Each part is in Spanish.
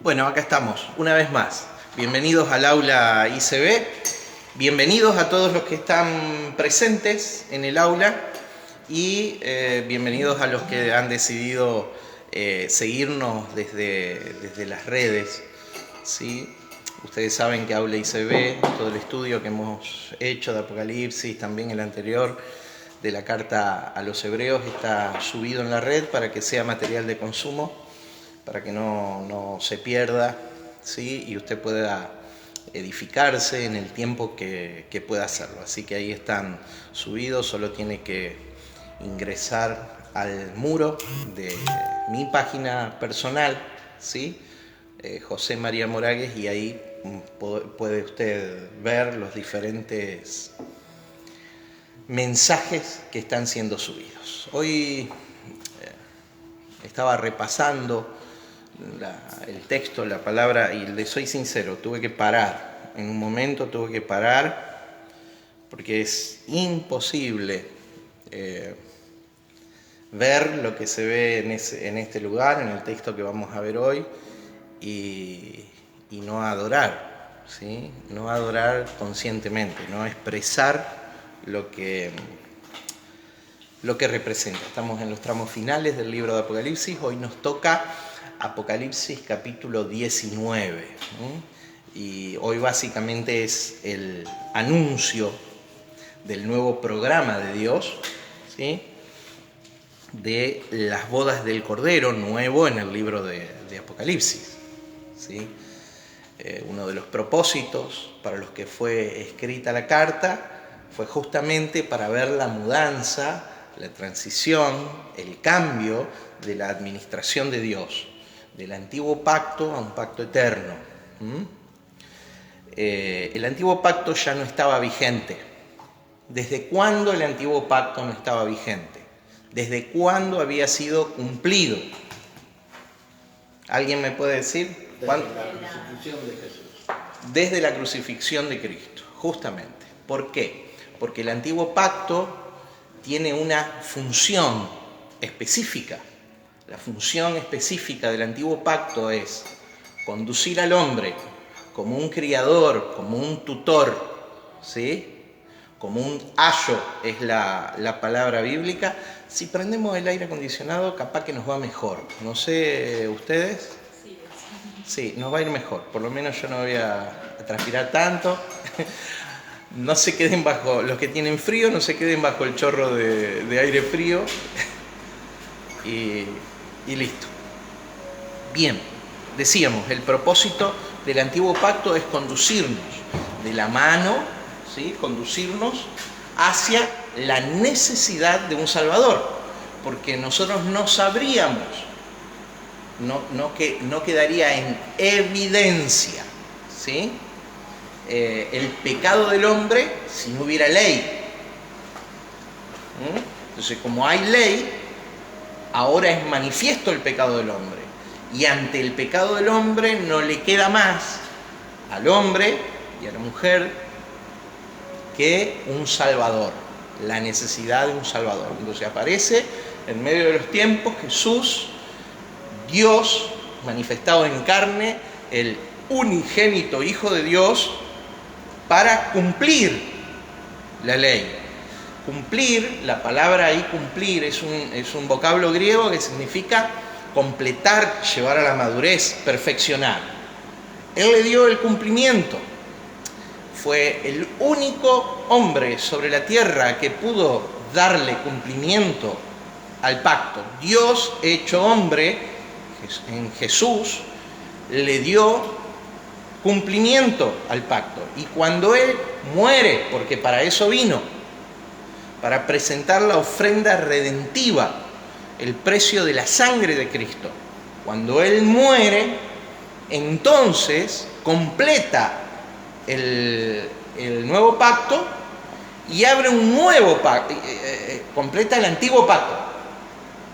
Bueno, acá estamos, una vez más. Bienvenidos al aula ICB, bienvenidos a todos los que están presentes en el aula y bienvenidos a los que han decidido seguirnos desde las redes, ¿sí? Ustedes saben que Aula ICB, todo el estudio que hemos hecho de Apocalipsis, también el anterior de la carta a los hebreos, está subido en la red para que sea material de consumo, para que no se pierda, ¿sí? Y usted pueda edificarse en el tiempo que pueda hacerlo. Así que ahí están subidos, solo tiene que ingresar al muro de mi página personal, ¿sí? José María Moragues, y ahí puede usted ver los diferentes mensajes que están siendo subidos. Hoy estaba repasando el texto, la palabra, y le soy sincero, tuve que parar. En un momento tuve que parar porque es imposible ver lo que se ve en este lugar, en el texto que vamos a ver hoy, y no adorar, ¿sí? No adorar conscientemente, no expresar lo que representa. Estamos en los tramos finales del libro de Apocalipsis. Hoy nos toca Apocalipsis capítulo 19. Y hoy básicamente es el anuncio del nuevo programa de Dios, ¿sí? De las bodas del Cordero, nuevo en el libro de Apocalipsis, ¿sí? Uno de los propósitos para los que fue escrita la carta fue justamente para ver la mudanza, la transición, el cambio de la administración de Dios, del antiguo pacto a un pacto eterno. El antiguo pacto ya no estaba vigente. ¿Desde cuándo el antiguo pacto no estaba vigente? ¿Desde cuándo había sido cumplido? ¿Alguien me puede decir? Desde la crucifixión de Jesús. Desde la crucifixión de Cristo, justamente. ¿Por qué? Porque el antiguo pacto tiene una función específica. La función específica del antiguo pacto es conducir al hombre como un criador, como un tutor, ¿sí? Como un ayo es la palabra bíblica. Si prendemos el aire acondicionado, capaz que nos va mejor. No sé, ¿ustedes? Sí, nos va a ir mejor. Por lo menos yo no voy a transpirar tanto. No se queden bajo, los que tienen frío, no se queden bajo el chorro de aire frío. Y listo. Bien, decíamos, el propósito del antiguo pacto es conducirnos de la mano, ¿sí? Conducirnos hacia la necesidad de un Salvador, porque nosotros no sabríamos, no quedaría en evidencia, ¿sí? El pecado del hombre si no hubiera ley. Entonces, como hay ley, ahora es manifiesto el pecado del hombre. Y ante el pecado del hombre no le queda más al hombre y a la mujer que un Salvador, la necesidad de un Salvador. Entonces aparece en medio de los tiempos Jesús, Dios manifestado en carne, el unigénito Hijo de Dios, para cumplir la ley. Cumplir, la palabra ahí cumplir es un vocablo griego que significa completar, llevar a la madurez, perfeccionar. Él le dio el cumplimiento. Fue el único hombre sobre la tierra que pudo darle cumplimiento al pacto. Dios hecho hombre, en Jesús, le dio cumplimiento al pacto. Y cuando Él muere, porque para eso vino, para presentar la ofrenda redentiva, el precio de la sangre de Cristo, cuando Él muere, entonces completa el nuevo pacto y abre un nuevo pacto, completa el antiguo pacto,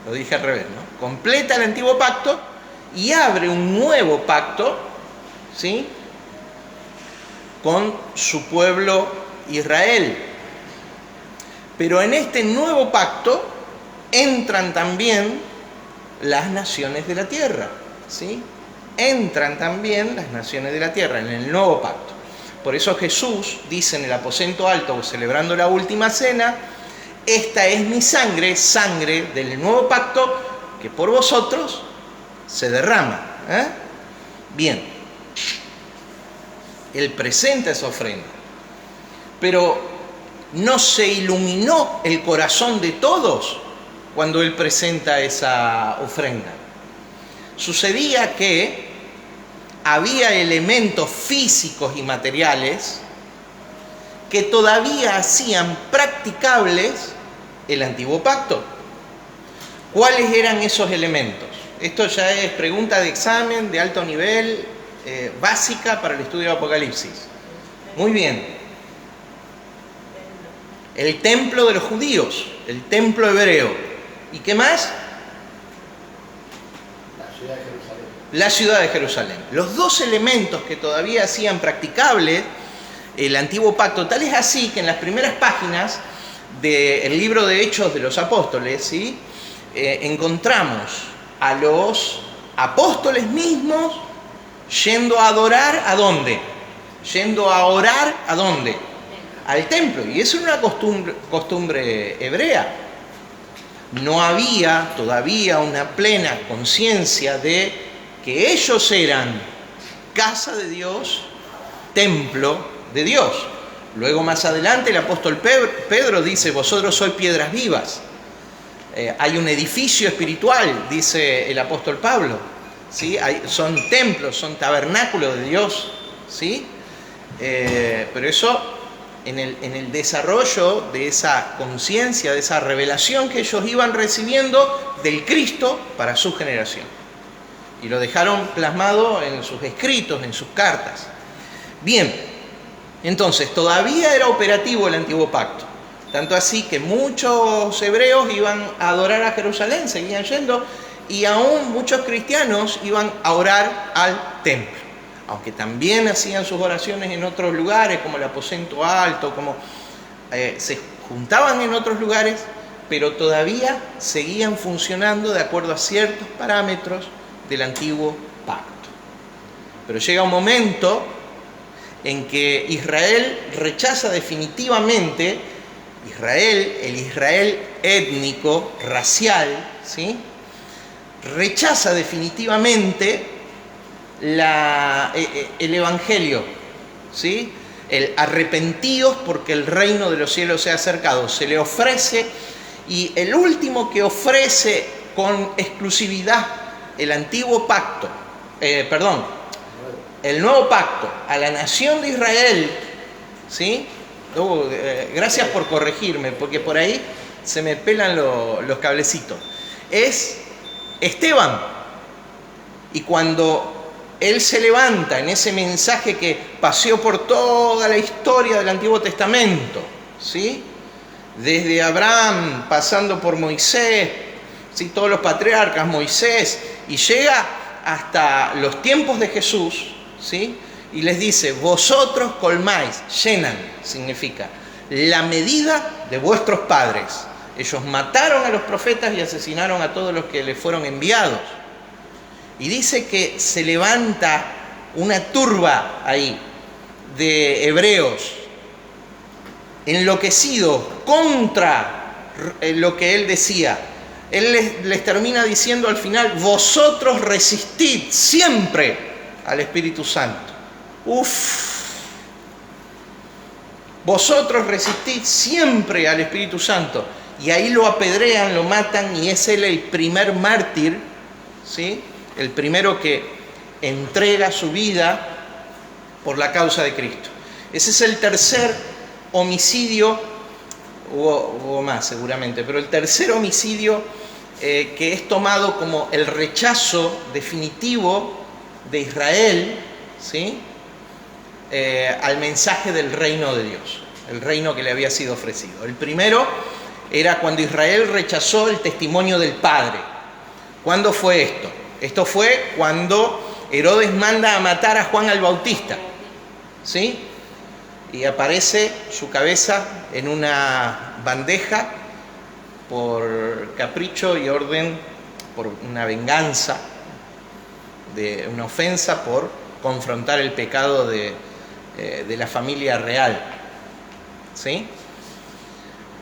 lo dije al revés, ¿no? Completa el antiguo pacto y abre un nuevo pacto, ¿sí? Con su pueblo Israel. Pero en este nuevo pacto entran también las naciones de la tierra, ¿sí? entran también las naciones de la tierra en el nuevo pacto. Por eso Jesús dice en el aposento alto, celebrando la última cena, esta es mi sangre, sangre del nuevo pacto, que por vosotros se derrama. Bien, Él presenta esa ofrenda, pero no se iluminó el corazón de todos cuando Él presenta esa ofrenda. Sucedía que había elementos físicos y materiales que todavía hacían practicables el antiguo pacto. ¿Cuáles eran esos elementos? Esto ya es pregunta de examen de alto nivel, básica para el estudio de Apocalipsis. Muy bien. El templo de los judíos, el templo hebreo. ¿Y qué más? La ciudad de Jerusalén. Los dos elementos que todavía hacían practicable el antiguo pacto, tal es así que en las primeras páginas del libro de Hechos de los Apóstoles, ¿sí? Encontramos a los apóstoles mismos yendo a adorar, ¿a dónde? Yendo a orar, ¿a dónde? Al templo. Y eso era una costumbre hebrea. No había todavía una plena conciencia de que ellos eran casa de Dios, templo de Dios. Luego más adelante el apóstol Pedro dice, vosotros sois piedras vivas. Hay un edificio espiritual, dice el apóstol Pablo, ¿sí? Son templos, son tabernáculos de Dios, ¿sí? Pero eso en el desarrollo de esa conciencia, de esa revelación que ellos iban recibiendo del Cristo para su generación. Y lo dejaron plasmado en sus escritos, en sus cartas. Bien, entonces todavía era operativo el antiguo pacto. Tanto así que muchos hebreos iban a adorar a Jerusalén, seguían yendo, y aún muchos cristianos iban a orar al templo. Aunque también hacían sus oraciones en otros lugares, como el aposento alto, como se juntaban en otros lugares, pero todavía seguían funcionando de acuerdo a ciertos parámetros del antiguo pacto. Pero llega un momento en que Israel rechaza definitivamente, el Israel étnico, racial, ¿sí? Rechaza definitivamente el Evangelio, ¿sí? El arrepentidos porque el reino de los cielos se ha acercado. Se le ofrece, y el último que ofrece con exclusividad el antiguo pacto, el nuevo pacto a la nación de Israel, ¿sí? Gracias por corregirme, porque por ahí se me pelan los cablecitos. Es Esteban. Y cuando él se levanta en ese mensaje que paseó por toda la historia del Antiguo Testamento, ¿sí? Desde Abraham, pasando por Moisés, ¿sí? Todos los patriarcas, Moisés, y llega hasta los tiempos de Jesús, ¿sí? Y les dice, vosotros colmáis, llenan, significa, la medida de vuestros padres. Ellos mataron a los profetas y asesinaron a todos los que les fueron enviados. Y dice que se levanta una turba ahí de hebreos enloquecidos contra lo que él decía. Él les termina diciendo al final, vosotros resistid siempre al Espíritu Santo. Vosotros resistid siempre al Espíritu Santo. Y ahí lo apedrean, lo matan, y es él el primer mártir, ¿sí? El primero que entrega su vida por la causa de Cristo. Ese es el tercer homicidio, hubo más seguramente, pero el tercer homicidio que es tomado como el rechazo definitivo de Israel, ¿sí? Al mensaje del reino de Dios, el reino que le había sido ofrecido. El primero era cuando Israel rechazó el testimonio del Padre. ¿Cuándo fue esto? Esto fue cuando Herodes manda a matar a Juan el Bautista, ¿sí? Y aparece su cabeza en una bandeja por capricho y orden, por una venganza de una ofensa por confrontar el pecado de la familia real. ¿Sí?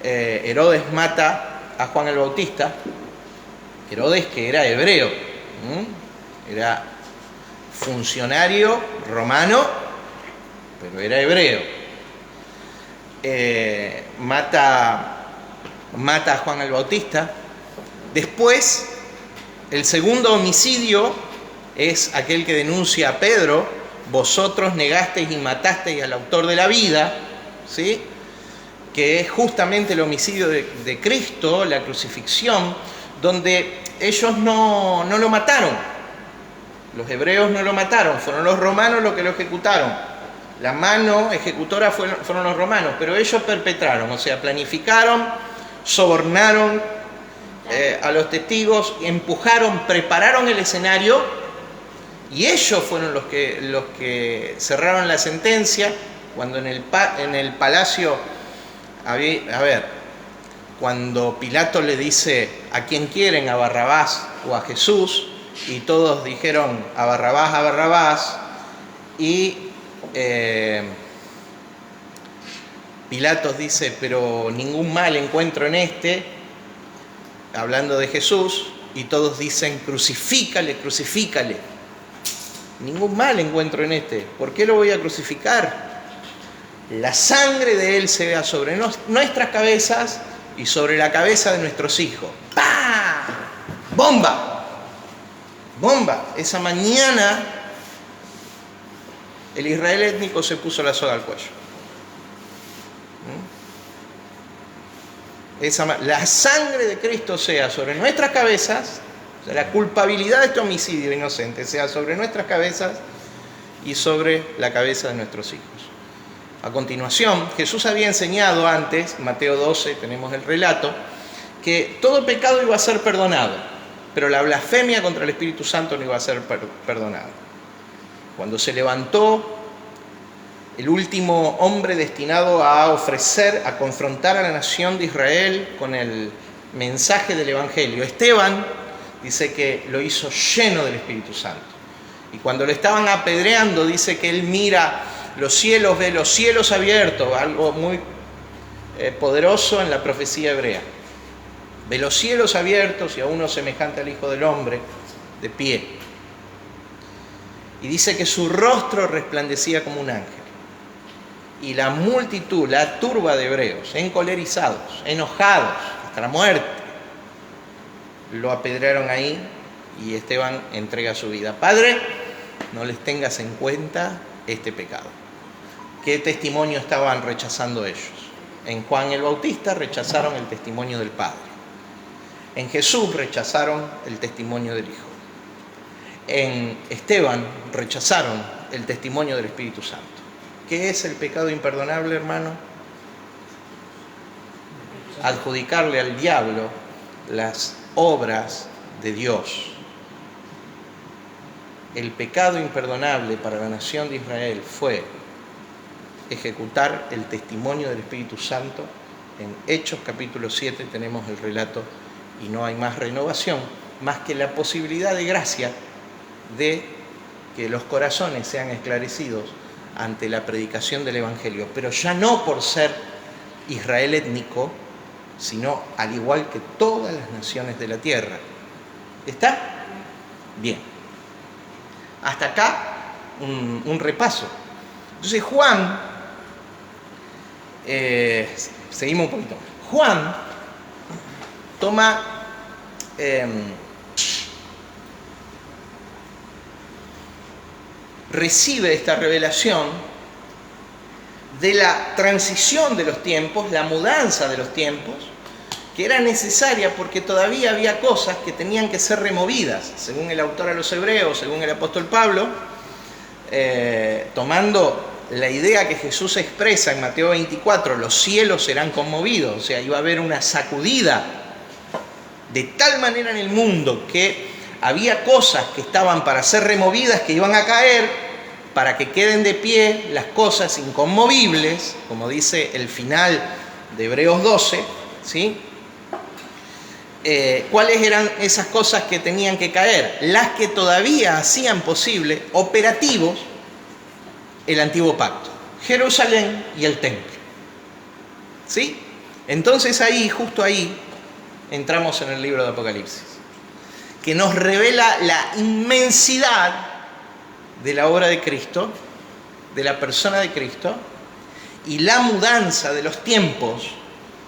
Herodes mata a Juan el Bautista. Herodes, que era hebreo, era funcionario romano, pero era hebreo. Mata a Juan el Bautista. Después, el segundo homicidio es aquel que denuncia a Pedro: vosotros negasteis y matasteis al autor de la vida, ¿sí? Que es justamente el homicidio de Cristo, la crucifixión, donde ellos no lo mataron. Los hebreos no lo mataron, fueron los romanos los que lo ejecutaron. La mano ejecutora fueron los romanos, pero ellos perpetraron, o sea, planificaron, sobornaron a los testigos, empujaron, prepararon el escenario, y ellos fueron los que cerraron la sentencia cuando en el palacio, cuando Pilato le dice: ¿a quién quieren, a Barrabás o a Jesús? Y todos dijeron: a Barrabás, a Barrabás. Y Pilatos dice: pero ningún mal encuentro en este, hablando de Jesús, y todos dicen: crucifícale, crucifícale. Ningún mal encuentro en este, ¿por qué lo voy a crucificar? La sangre de él se vea sobre nuestras cabezas y sobre la cabeza de nuestros hijos. ¡Pah! ¡Bomba! ¡Bomba! Esa mañana el Israel étnico se puso la soga al cuello. La sangre de Cristo sea sobre nuestras cabezas, o sea, la culpabilidad de este homicidio inocente sea sobre nuestras cabezas y sobre la cabeza de nuestros hijos. A continuación, Jesús había enseñado antes, Mateo 12, tenemos el relato, que todo pecado iba a ser perdonado, pero la blasfemia contra el Espíritu Santo no iba a ser perdonada. Cuando se levantó el último hombre destinado a confrontar a la nación de Israel con el mensaje del Evangelio, Esteban, dice que lo hizo lleno del Espíritu Santo. Y cuando lo estaban apedreando, dice que él mira los cielos, ve los cielos abiertos, algo muy poderoso en la profecía hebrea. Ve los cielos abiertos y a uno semejante al Hijo del Hombre de pie. Y dice que su rostro resplandecía como un ángel. Y la multitud, la turba de hebreos, encolerizados, enojados, hasta la muerte, lo apedrearon ahí y Esteban entrega su vida. Padre, no les tengas en cuenta este pecado. ¿Qué testimonio estaban rechazando ellos? En Juan el Bautista rechazaron el testimonio del Padre. En Jesús rechazaron el testimonio del Hijo. En Esteban rechazaron el testimonio del Espíritu Santo. ¿Qué es el pecado imperdonable, hermano? Adjudicarle al diablo las obras de Dios. El pecado imperdonable para la nación de Israel fue ejecutar el testimonio del Espíritu Santo. En Hechos capítulo 7 tenemos el relato y no hay más renovación, más que la posibilidad de gracia de que los corazones sean esclarecidos ante la predicación del Evangelio, pero ya no por ser Israel étnico, sino al igual que todas las naciones de la tierra. ¿Está? Bien. Hasta acá un repaso. Entonces Juan, seguimos un poquito. Juan toma recibe esta revelación de la transición de los tiempos, la mudanza de los tiempos, que era necesaria porque todavía había cosas que tenían que ser removidas, según el autor a los Hebreos, según el apóstol Pablo, tomando la idea que Jesús expresa en Mateo 24, los cielos serán conmovidos, o sea, iba a haber una sacudida de tal manera en el mundo que había cosas que estaban para ser removidas, que iban a caer, para que queden de pie las cosas inconmovibles, como dice el final de Hebreos 12, ¿sí? ¿cuáles eran esas cosas que tenían que caer? Las que todavía hacían posible, operativos, el antiguo pacto. Jerusalén y el templo. ¿Sí? Entonces ahí, justo ahí, entramos en el libro de Apocalipsis, que nos revela la inmensidad de la obra de Cristo, de la persona de Cristo, y la mudanza de los tiempos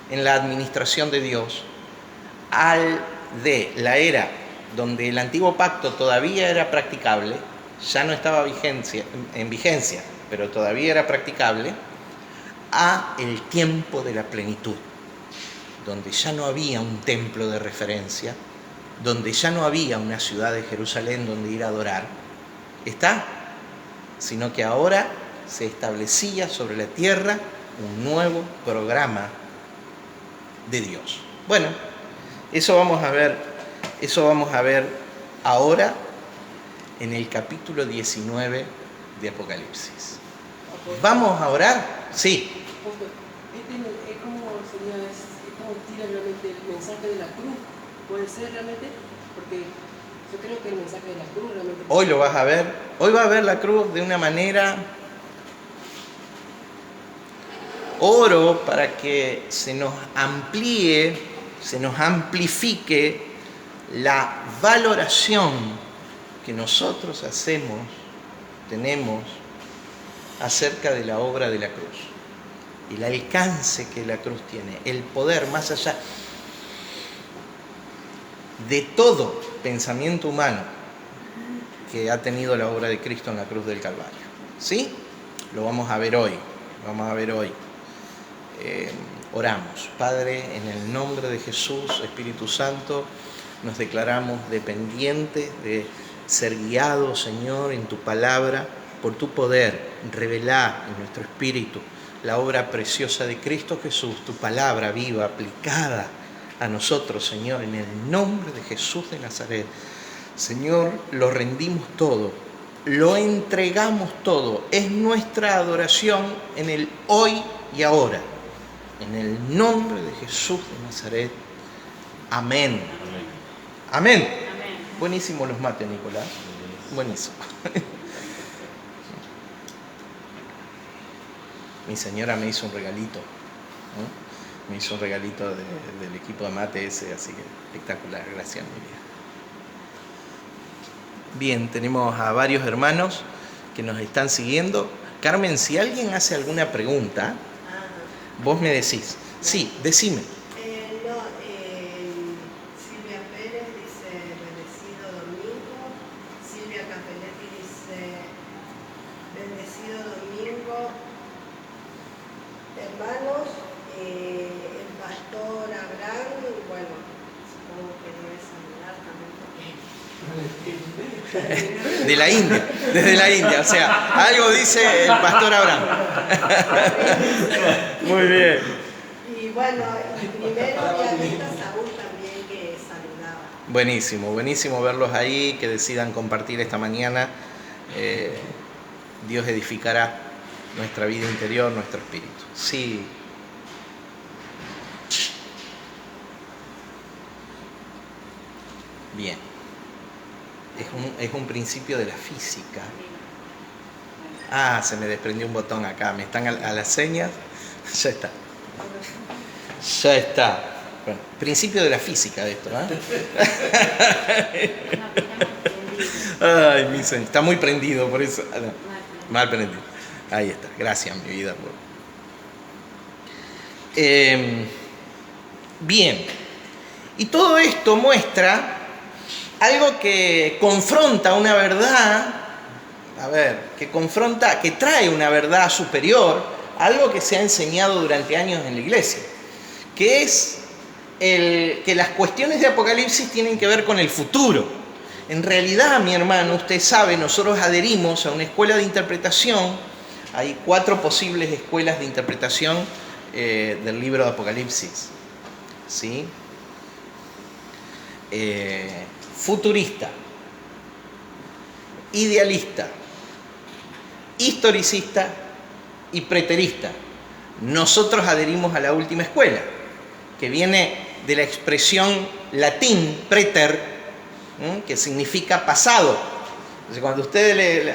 en la administración de Dios de la era donde el antiguo pacto todavía era practicable, ya no estaba en vigencia, pero todavía era practicable, a el tiempo de la plenitud, donde ya no había un templo de referencia, donde ya no había una ciudad de Jerusalén donde ir a adorar, sino que ahora se establecía sobre la tierra un nuevo programa de Dios. Bueno, eso vamos a ver ahora en el capítulo 19 de Apocalipsis. ¿Vamos a orar? Sí. Es como tira realmente el mensaje de la cruz. ¿Puede ser realmente? Porque yo creo que el mensaje de la cruz realmente... Hoy lo vas a ver. Hoy vas a ver la cruz de una manera... Oro para que se nos amplíe, se nos amplifique la valoración que nosotros tenemos acerca de la obra de la cruz. El alcance que la cruz tiene, el poder más allá de todo pensamiento humano que ha tenido la obra de Cristo en la cruz del Calvario. ¿Sí? Lo vamos a ver hoy. Oramos. Padre, en el nombre de Jesús, Espíritu Santo, nos declaramos dependientes de ser guiados, Señor, en tu palabra, por tu poder, revelar en nuestro espíritu la obra preciosa de Cristo Jesús, tu palabra viva, aplicada a nosotros, Señor, en el nombre de Jesús de Nazaret. Señor, lo rendimos todo, lo entregamos todo, es nuestra adoración en el hoy y ahora. En el nombre de Jesús de Nazaret. Amén. Amén. Amén. Buenísimo los mates, Nicolás. Buenísimo. Mi señora me hizo un regalito. Me hizo un regalito del equipo de mate ese, así que espectacular. Gracias, mi vida. Bien, tenemos a varios hermanos que nos están siguiendo. Carmen, si alguien hace alguna pregunta, vos me decís. Sí, decime. Silvia Pérez dice bendecido domingo. Silvia Capelletti dice bendecido domingo. Hermanos, el pastor Abraham, bueno, supongo que debe saludar también porque... De la India, desde la India, o sea, algo dice el pastor Abraham. Muy bien. Y bueno, primero había visto a Saúl también que saludaba. Buenísimo, buenísimo verlos ahí, que decidan compartir esta mañana. Dios edificará nuestra vida interior, nuestro espíritu. Sí. Bien. Es un principio de la física. Ah, se me desprendió un botón acá. Me están a las señas. Ya está. Ya está. Bueno, principio de la física de esto, Ay, mi señor. Está muy prendido, por eso. Mal prendido. Ahí está. Gracias, mi vida. Bien. Y todo esto muestra algo que confronta una verdad, que trae una verdad superior, algo que se ha enseñado durante años en la iglesia, que es que las cuestiones de Apocalipsis tienen que ver con el futuro. En realidad, mi hermano, usted sabe, nosotros adherimos a una escuela de interpretación. Hay 4 posibles escuelas de interpretación del libro de Apocalipsis. ¿Sí? Futurista, idealista, historicista y preterista. Nosotros adherimos a la última escuela, que viene de la expresión latín preter, que significa pasado. Entonces, cuando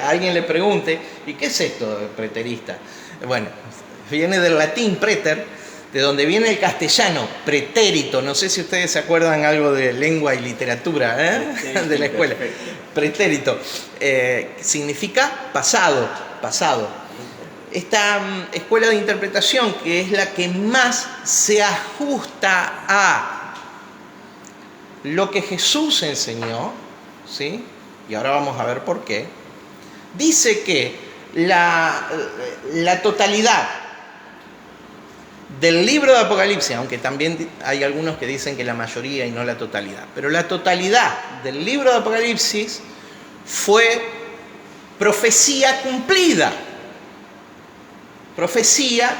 a alguien le pregunte, ¿y qué es esto de preterista? Bueno, viene del latín preter, de donde viene el castellano, pretérito. No sé si ustedes se acuerdan algo de lengua y literatura, de la escuela. Pretérito. Significa pasado, pasado. Esta escuela de interpretación, que es la que más se ajusta a lo que Jesús enseñó, ¿sí? Y ahora vamos a ver por qué, dice que la totalidad del libro de Apocalipsis, aunque también hay algunos que dicen que la mayoría y no la totalidad, pero la totalidad del libro de Apocalipsis fue profecía cumplida. Profecía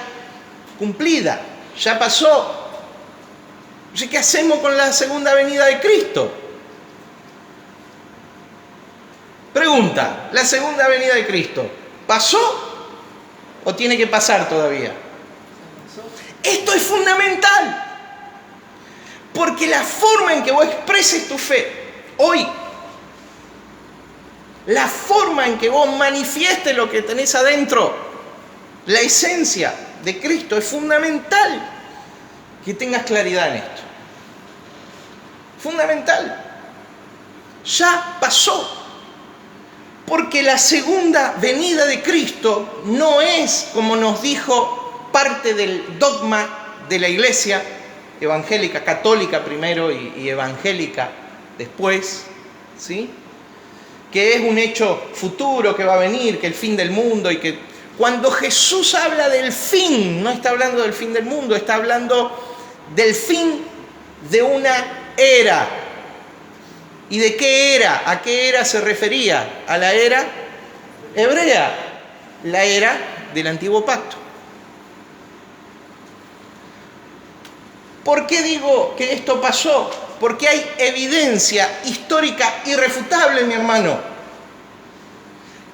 cumplida. Ya pasó. Entonces, ¿qué hacemos con la segunda venida de Cristo? Pregunta, ¿la segunda venida de Cristo pasó o tiene que pasar todavía? Esto es fundamental, porque la forma en que vos expreses tu fe hoy, la forma en que vos manifiestes lo que tenés adentro, la esencia de Cristo, es fundamental que tengas claridad en esto. Fundamental. Ya pasó. Porque la segunda venida de Cristo no es, como nos dijo parte del dogma de la Iglesia evangélica, católica primero y evangélica después, ¿sí? Que es un hecho futuro que va a venir, que el fin del mundo, y que cuando Jesús habla del fin, no está hablando del fin del mundo, está hablando del fin de una era. ¿Y de qué era? ¿A qué era se refería? A la era hebrea, la era del antiguo pacto. ¿Por qué digo que esto pasó? Porque hay evidencia histórica irrefutable, mi hermano,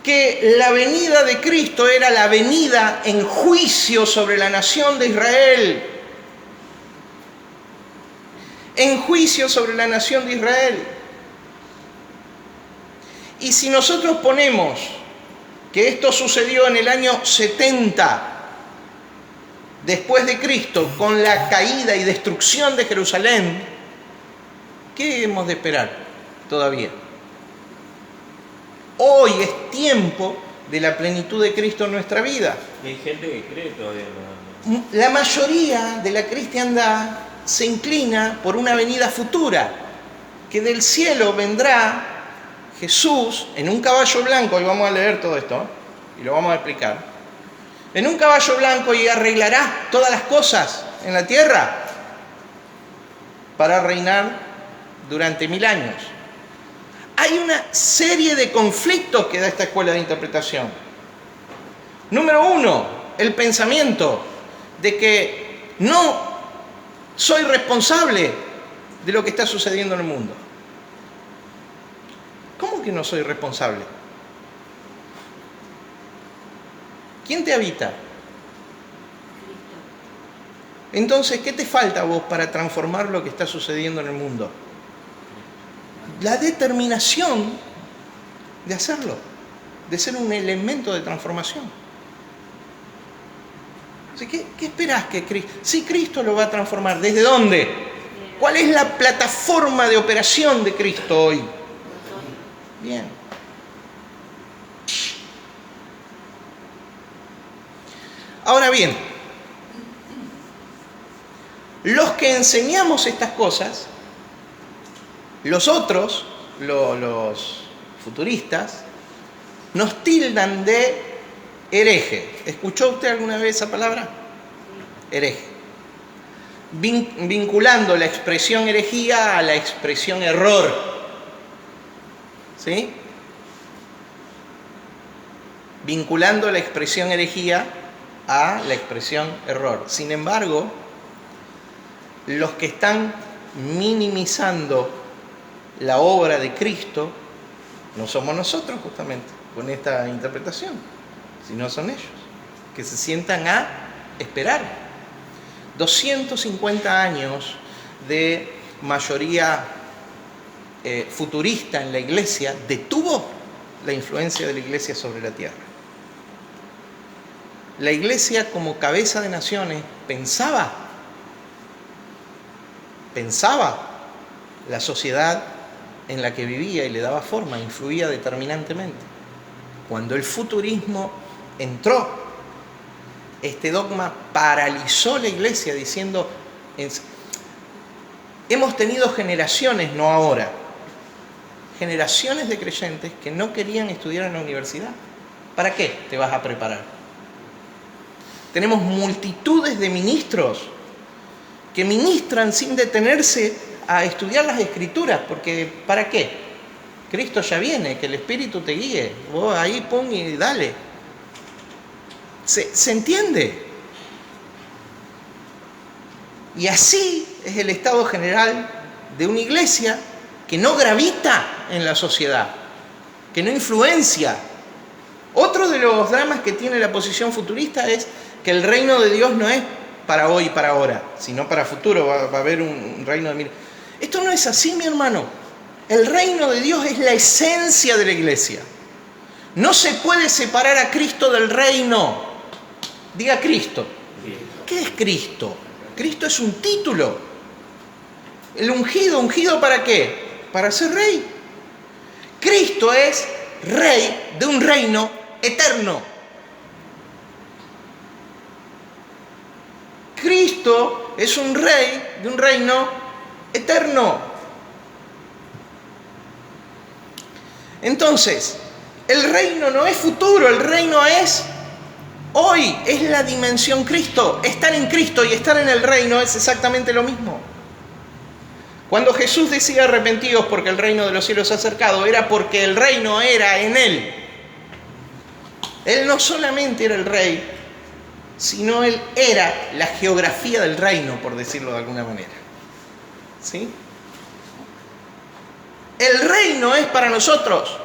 que la venida de Cristo era la venida en juicio sobre la nación de Israel. En juicio sobre la nación de Israel. Y si nosotros ponemos que esto sucedió en el año 70 después de Cristo, con la caída y destrucción de Jerusalén, ¿qué hemos de esperar todavía? Hoy es tiempo de la plenitud de Cristo en nuestra vida. Y hay gente que cree todavía. La mayoría de la cristiandad se inclina por una venida futura, que del cielo vendrá Jesús en un caballo blanco, y vamos a leer todo esto, y lo vamos a explicar, en un caballo blanco, y arreglará todas las cosas en la tierra para reinar durante 1000 años. Hay una serie de conflictos que da esta escuela de interpretación. Número 1, el pensamiento de que no soy responsable de lo que está sucediendo en el mundo. ¿Cómo que no soy responsable? ¿Quién te habita? Entonces, ¿qué te falta a vos para transformar lo que está sucediendo en el mundo? La determinación de hacerlo, de ser un elemento de transformación. ¿Qué esperás que Cristo? Si Cristo lo va a transformar, ¿desde dónde? ¿Cuál es la plataforma de operación de Cristo hoy? Bien. Ahora bien, los que enseñamos estas cosas, los otros, los futuristas, nos tildan de hereje. ¿Escuchó usted alguna vez esa palabra? Hereje. Vinculando la expresión herejía a la expresión error. ¿Sí? Vinculando la expresión herejía a la expresión error. Sin embargo, los que están minimizando la obra de Cristo no somos nosotros, justamente, con esta interpretación, sino son ellos, que se sientan a esperar. 250 años de mayoría futurista en la iglesia detuvo la influencia de la iglesia sobre la tierra. La iglesia, como cabeza de naciones, pensaba la sociedad en la que vivía y le daba forma, influía determinantemente. Cuando el futurismo entró, este dogma paralizó la iglesia diciendo, hemos tenido generaciones, no ahora, generaciones de creyentes que no querían estudiar en la universidad. ¿Para qué te vas a preparar? Tenemos multitudes de ministros que ministran sin detenerse a estudiar las Escrituras, porque ¿para qué? Cristo ya viene, que el Espíritu te guíe. Vos ahí pon y dale. ¿Se entiende? Y así es el estado general de una iglesia que no gravita en la sociedad, que no influencia. Otro de los dramas que tiene la posición futurista es que el reino de Dios no es para hoy y para ahora, sino para futuro. Va a haber un reino de mil. Esto no es así, mi hermano. El reino de Dios es la esencia de la iglesia. No se puede separar a Cristo del reino. Diga Cristo. ¿Qué es Cristo? Cristo es un título. El ungido, ¿ungido para qué? Para ser rey. Cristo es rey de un reino eterno. Cristo es un rey de un reino eterno. Entonces, el reino no es futuro, el reino es hoy, es la dimensión Cristo. Estar en Cristo y estar en el reino es exactamente lo mismo. Cuando Jesús decía arrepentidos porque el reino de los cielos se ha acercado, era porque el reino era en Él. Él no solamente era el rey, sino Él era la geografía del reino, por decirlo de alguna manera. ¿Sí? El reino es para nosotros.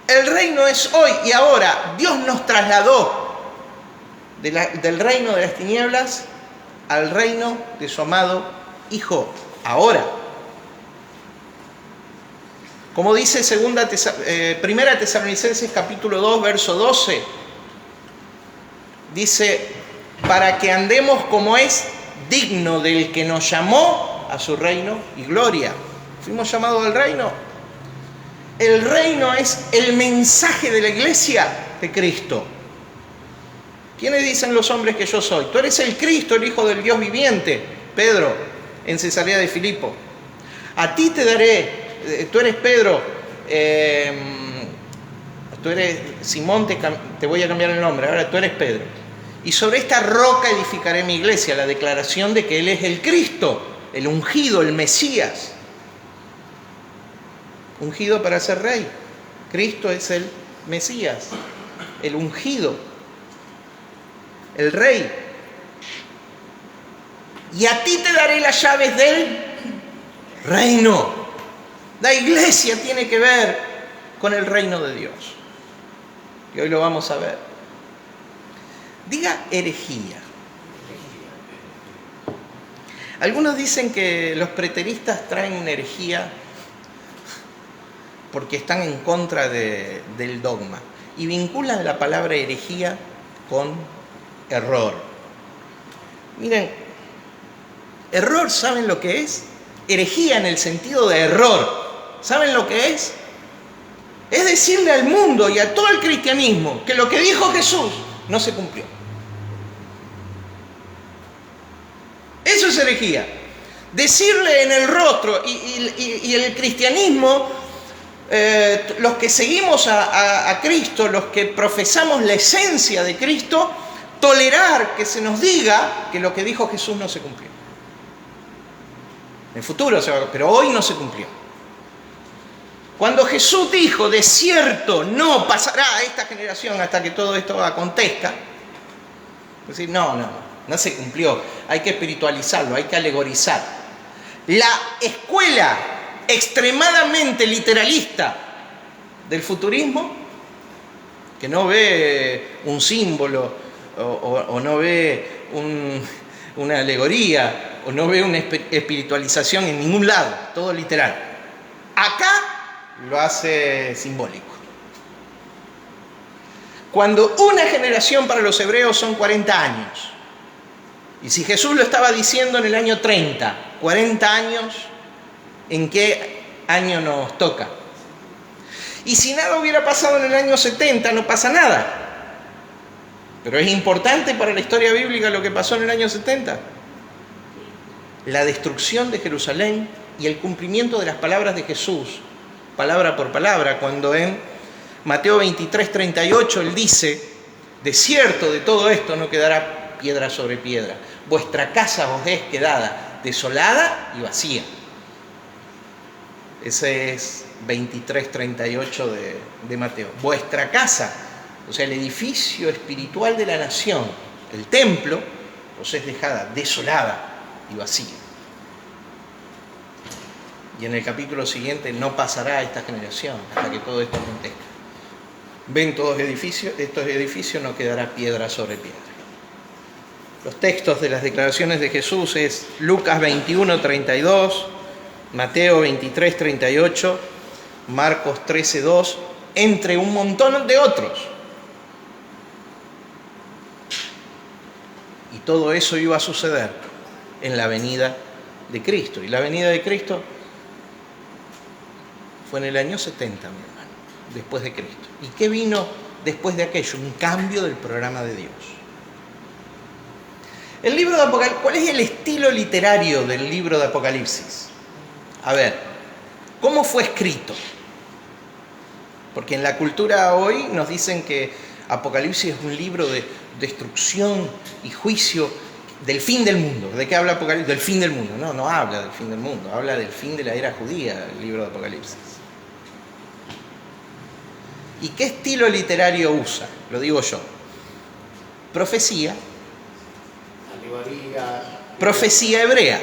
El reino es hoy y ahora. Dios nos trasladó del reino de las tinieblas al reino de su amado Hijo. Ahora. Como dice Primera Tesalonicenses capítulo 2, verso 12. Dice, para que andemos como es digno del que nos llamó a su reino y gloria. Fuimos llamados al reino. El reino es el mensaje de la iglesia de Cristo. ¿Quiénes dicen los hombres que yo soy? Tú eres el Cristo, el Hijo del Dios viviente. Pedro, en Cesarea de Filipo. A ti te daré, tú eres Pedro, tú eres Simón, te voy a cambiar el nombre, ahora tú eres Pedro. Y sobre esta roca edificaré mi iglesia, la declaración de que Él es el Cristo, el ungido, el Mesías. Ungido para ser rey. Cristo es el Mesías, el ungido, el rey. Y a ti te daré las llaves del reino. La iglesia tiene que ver con el reino de Dios. Y hoy lo vamos a ver. Diga herejía. Algunos dicen que los preteristas traen una herejía porque están en contra del dogma y vinculan la palabra herejía con error. Miren, error, ¿saben lo que es? Herejía en el sentido de error, ¿saben lo que es? Es decirle al mundo y a todo el cristianismo que lo que dijo Jesús no se cumplió. Eso es herejía. Decirle en el rostro y el cristianismo, los que seguimos a Cristo, los que profesamos la esencia de Cristo, tolerar que se nos diga que lo que dijo Jesús no se cumplió. En el futuro se va, pero hoy no se cumplió. Cuando Jesús dijo, de cierto, no pasará a esta generación hasta que todo esto acontezca, es decir, no se cumplió. Hay que espiritualizarlo, hay que alegorizar. La escuela extremadamente literalista del futurismo, que no ve un símbolo o no ve una alegoría o no veo una espiritualización en ningún lado, todo literal. Acá lo hace simbólico. Cuando una generación para los hebreos son 40 años, y si Jesús lo estaba diciendo en el año 30, 40 años, ¿en qué año nos toca? Y si nada hubiera pasado en el año 70, no pasa nada. Pero es importante para la historia bíblica lo que pasó en el año 70. La destrucción de Jerusalén y el cumplimiento de las palabras de Jesús, palabra por palabra, cuando en Mateo 23, 38, él dice, de cierto de todo esto no quedará piedra sobre piedra. Vuestra casa os es quedada desolada y vacía. Ese es 23, 38 de Mateo. Vuestra casa, o sea, el edificio espiritual de la nación, el templo, os es dejada desolada y vacía. Y en el capítulo siguiente, no pasará esta generación hasta que todo esto acontezca. Ven todos estos edificios, no quedará piedra sobre piedra. Los textos de las declaraciones de Jesús es Lucas 21, 32, Mateo 23, 38, Marcos 13, 2, entre un montón de otros. Y todo eso iba a suceder en la venida de Cristo. Y la venida de Cristo fue en el año 70, mi hermano, después de Cristo. ¿Y qué vino después de aquello? Un cambio del programa de Dios. El libro de Apocalipsis, ¿cuál es el estilo literario del libro de Apocalipsis? A ver, ¿cómo fue escrito? Porque en la cultura hoy nos dicen que Apocalipsis es un libro de destrucción y juicio del fin del mundo. ¿De qué habla Apocalipsis? Del fin del mundo. No, no habla del fin del mundo, habla del fin de la era judía, el libro de Apocalipsis. ¿Y qué estilo literario usa? Lo digo yo. Profecía. Profecía hebrea.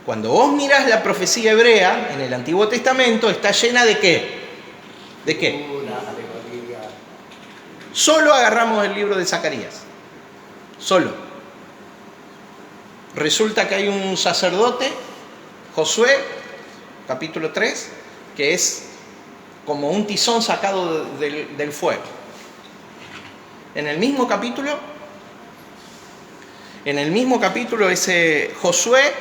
Cuando vos mirás la profecía hebrea en el Antiguo Testamento, está llena de ¿qué? ¿De qué? Solo agarramos el libro de Zacarías. Solo. Resulta que hay un sacerdote, Josué, capítulo 3, que es como un tizón sacado del fuego. En el mismo capítulo, ese Josué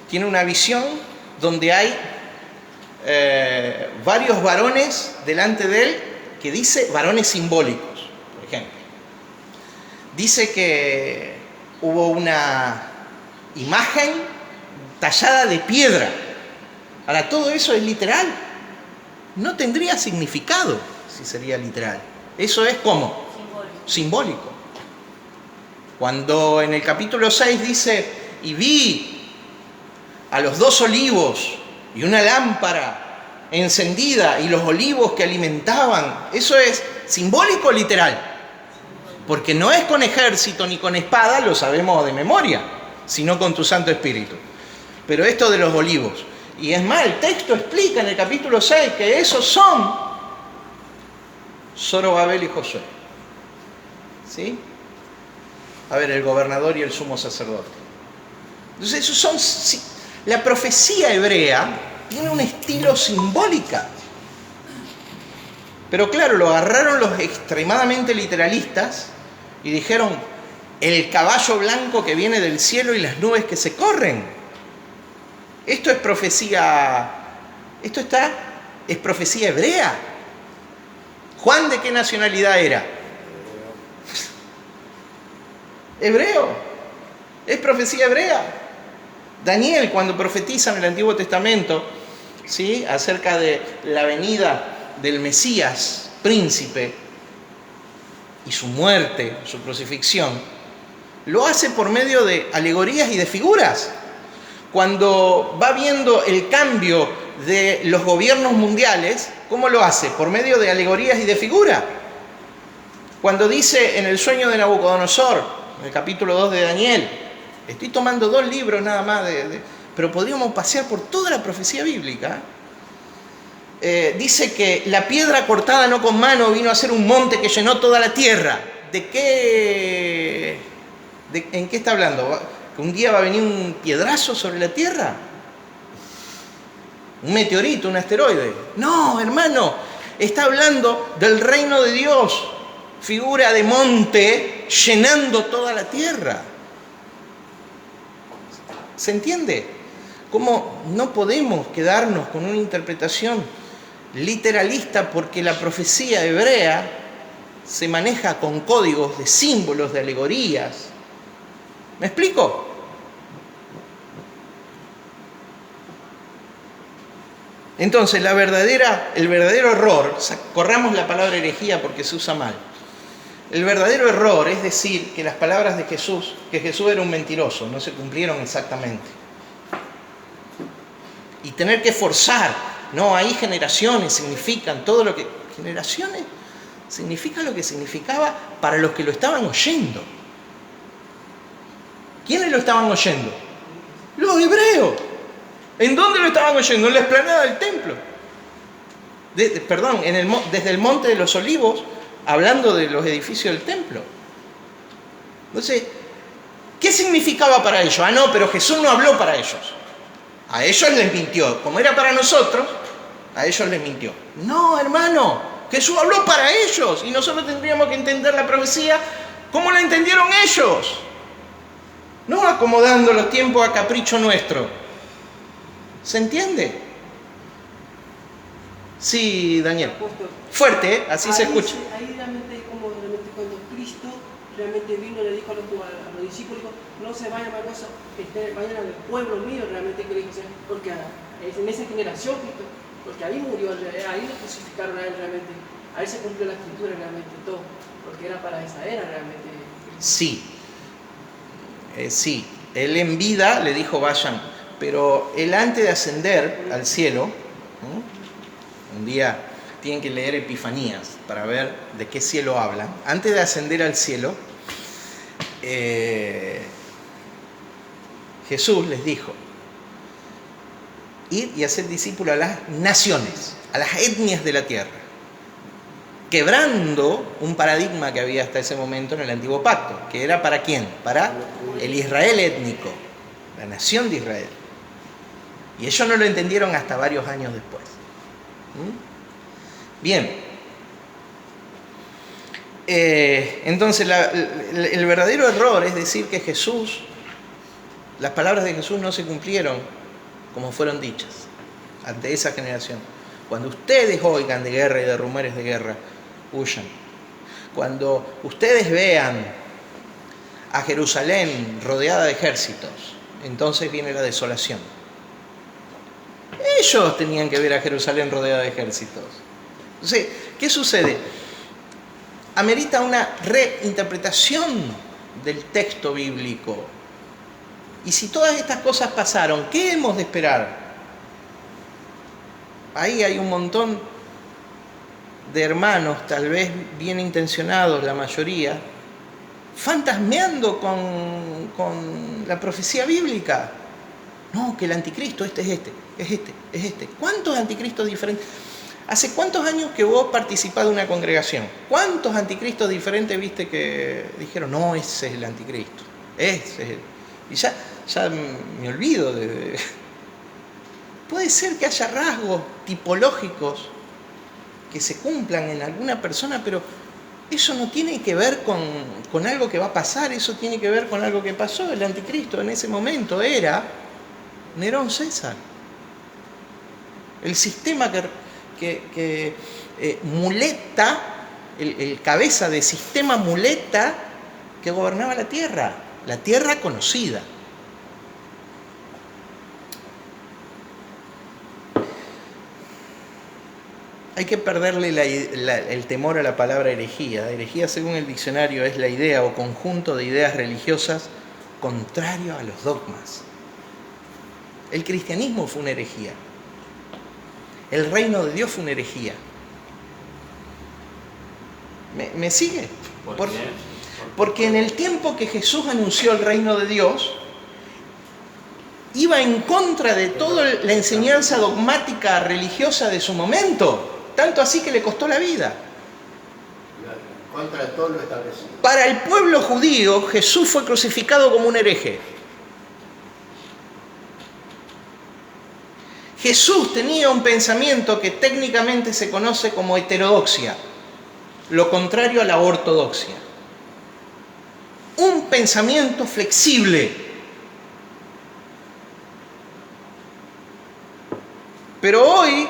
tiene una visión donde hay varios varones delante de él, que dice varones simbólicos, por ejemplo. Dice que hubo una imagen tallada de piedra. Ahora, todo eso es literal. No tendría significado si sería literal. Eso es ¿cómo? Simbólico. Cuando en el capítulo 6 dice, y vi a los 2 olivos y una lámpara encendida y los olivos que alimentaban, eso es simbólico o literal. Porque no es con ejército ni con espada, lo sabemos de memoria, sino con tu Santo Espíritu. Pero esto de los olivos. Y es más, el texto explica en el capítulo 6 que esos son Zorobabel y Josué. ¿Sí? A ver, el gobernador y el sumo sacerdote. Entonces, esos son. La profecía hebrea tiene un estilo simbólica. Pero claro, lo agarraron los extremadamente literalistas y dijeron: el caballo blanco que viene del cielo y las nubes que se corren. Esto es profecía. Es profecía hebrea. ¿Juan de qué nacionalidad era? Hebreo. Es profecía hebrea. Daniel, cuando profetiza en el Antiguo Testamento, ¿sí?, acerca de la venida del Mesías, príncipe, y su muerte, su crucifixión, lo hace por medio de alegorías y de figuras. Cuando va viendo el cambio de los gobiernos mundiales, ¿cómo lo hace? Por medio de alegorías y de figuras. Cuando dice en el sueño de Nabucodonosor, en el capítulo 2 de Daniel, estoy tomando 2 libros nada más, pero podríamos pasear por toda la profecía bíblica. Dice que la piedra cortada no con mano vino a ser un monte que llenó toda la tierra. ¿En qué está hablando? ¿Que un día va a venir un piedrazo sobre la Tierra? ¿Un meteorito, un asteroide? No, hermano, está hablando del reino de Dios, figura de monte llenando toda la tierra. ¿Se entiende? ¿Cómo no podemos quedarnos con una interpretación literalista porque la profecía hebrea se maneja con códigos de símbolos, de alegorías? ¿Me explico? Entonces, el verdadero error, corramos la palabra herejía porque se usa mal. El verdadero error es decir que las palabras de Jesús, que Jesús era un mentiroso, no se cumplieron exactamente. Y tener que forzar, no, ahí generaciones significan todo lo que... Generaciones significa lo que significaba para los que lo estaban oyendo. ¿Quiénes lo estaban oyendo? Los hebreos. ¿En dónde lo estaban oyendo? En la explanada del templo. Desde el Monte de los Olivos, hablando de los edificios del templo. Entonces, ¿qué significaba para ellos? Ah, no, pero Jesús no habló para ellos. A ellos les mintió. Como era para nosotros, a ellos les mintió. No, hermano, Jesús habló para ellos y nosotros tendríamos que entender la profecía como la entendieron ellos. No acomodando los tiempos a capricho nuestro. ¿Se entiende? Sí, Daniel. Fuerte, ¿eh? Así se escucha. Ahí realmente, como realmente cuando Cristo realmente vino, le dijo a los discípulos, no se vayan a cosas, vayan al pueblo mío, realmente que le dijo, porque en esa generación, porque ahí murió, ahí lo crucificaron a él realmente, ahí se cumplió la escritura realmente todo, porque era para esa era realmente. Sí, sí, él en vida le dijo vayan. Pero él antes de ascender al cielo, un día tienen que leer Epifanías para ver de qué cielo hablan. Antes de ascender al cielo, Jesús les dijo, id y haced discípulos a las naciones, a las etnias de la tierra, quebrando un paradigma que había hasta ese momento en el Antiguo Pacto, que era ¿para quién? Para el Israel étnico, la nación de Israel. Y ellos no lo entendieron hasta varios años después. Bien. Entonces, el verdadero error es decir que Jesús, las palabras de Jesús no se cumplieron como fueron dichas ante esa generación. Cuando ustedes oigan de guerra y de rumores de guerra, huyan. Cuando ustedes vean a Jerusalén rodeada de ejércitos, entonces viene la desolación. Ellos tenían que ver a Jerusalén rodeada de ejércitos. Entonces, ¿qué sucede? Amerita una reinterpretación del texto bíblico. Y si todas estas cosas pasaron, ¿qué hemos de esperar? Ahí hay un montón de hermanos, tal vez bien intencionados la mayoría, fantasmeando con la profecía bíblica. No, que el anticristo es este. ¿Cuántos anticristos diferentes? ¿Hace cuántos años que vos participás de una congregación? ¿Cuántos anticristos diferentes viste que dijeron, no, ese es el anticristo? Ese es el... Y ya me olvido de... Puede ser que haya rasgos tipológicos que se cumplan en alguna persona, pero eso no tiene que ver con algo que va a pasar, eso tiene que ver con algo que pasó. El anticristo en ese momento era Nerón César. El sistema que muleta, el cabeza de sistema muleta que gobernaba la tierra conocida. Hay que perderle el temor a la palabra herejía. Herejía, según el diccionario, es la idea o conjunto de ideas religiosas contrario a los dogmas. El cristianismo fue una herejía. El reino de Dios fue una herejía. ¿Me sigue? Porque en el tiempo que Jesús anunció el reino de Dios, iba en contra de toda la enseñanza dogmática religiosa de su momento. Tanto así que le costó la vida. Contra todo lo establecido. Para el pueblo judío, Jesús fue crucificado como un hereje. Jesús tenía un pensamiento que técnicamente se conoce como heterodoxia, lo contrario a la ortodoxia. Un pensamiento flexible. Pero hoy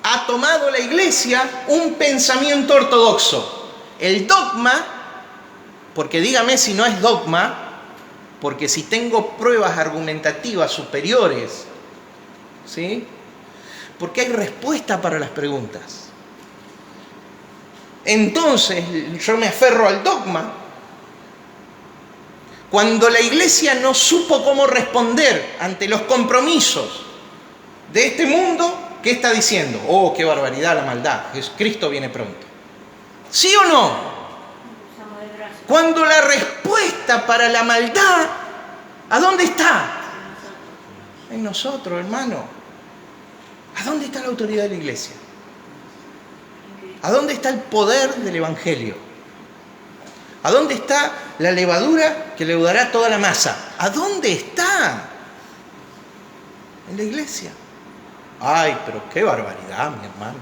ha tomado la Iglesia un pensamiento ortodoxo. El dogma, porque dígame si no es dogma, porque si tengo pruebas argumentativas superiores, ¿sí? Porque hay respuesta para las preguntas. Entonces yo me aferro al dogma. Cuando la Iglesia no supo cómo responder ante los compromisos de este mundo, ¿qué está diciendo? Oh, qué barbaridad la maldad, Cristo viene pronto. ¿Sí o no? Cuando la respuesta para la maldad, ¿a dónde está? En nosotros, hermano. ¿A dónde está la autoridad de la Iglesia? ¿A dónde está el poder del Evangelio? ¿A dónde está la levadura que leudará toda la masa? ¿A dónde está? En la Iglesia. Ay, pero qué barbaridad, mi hermano.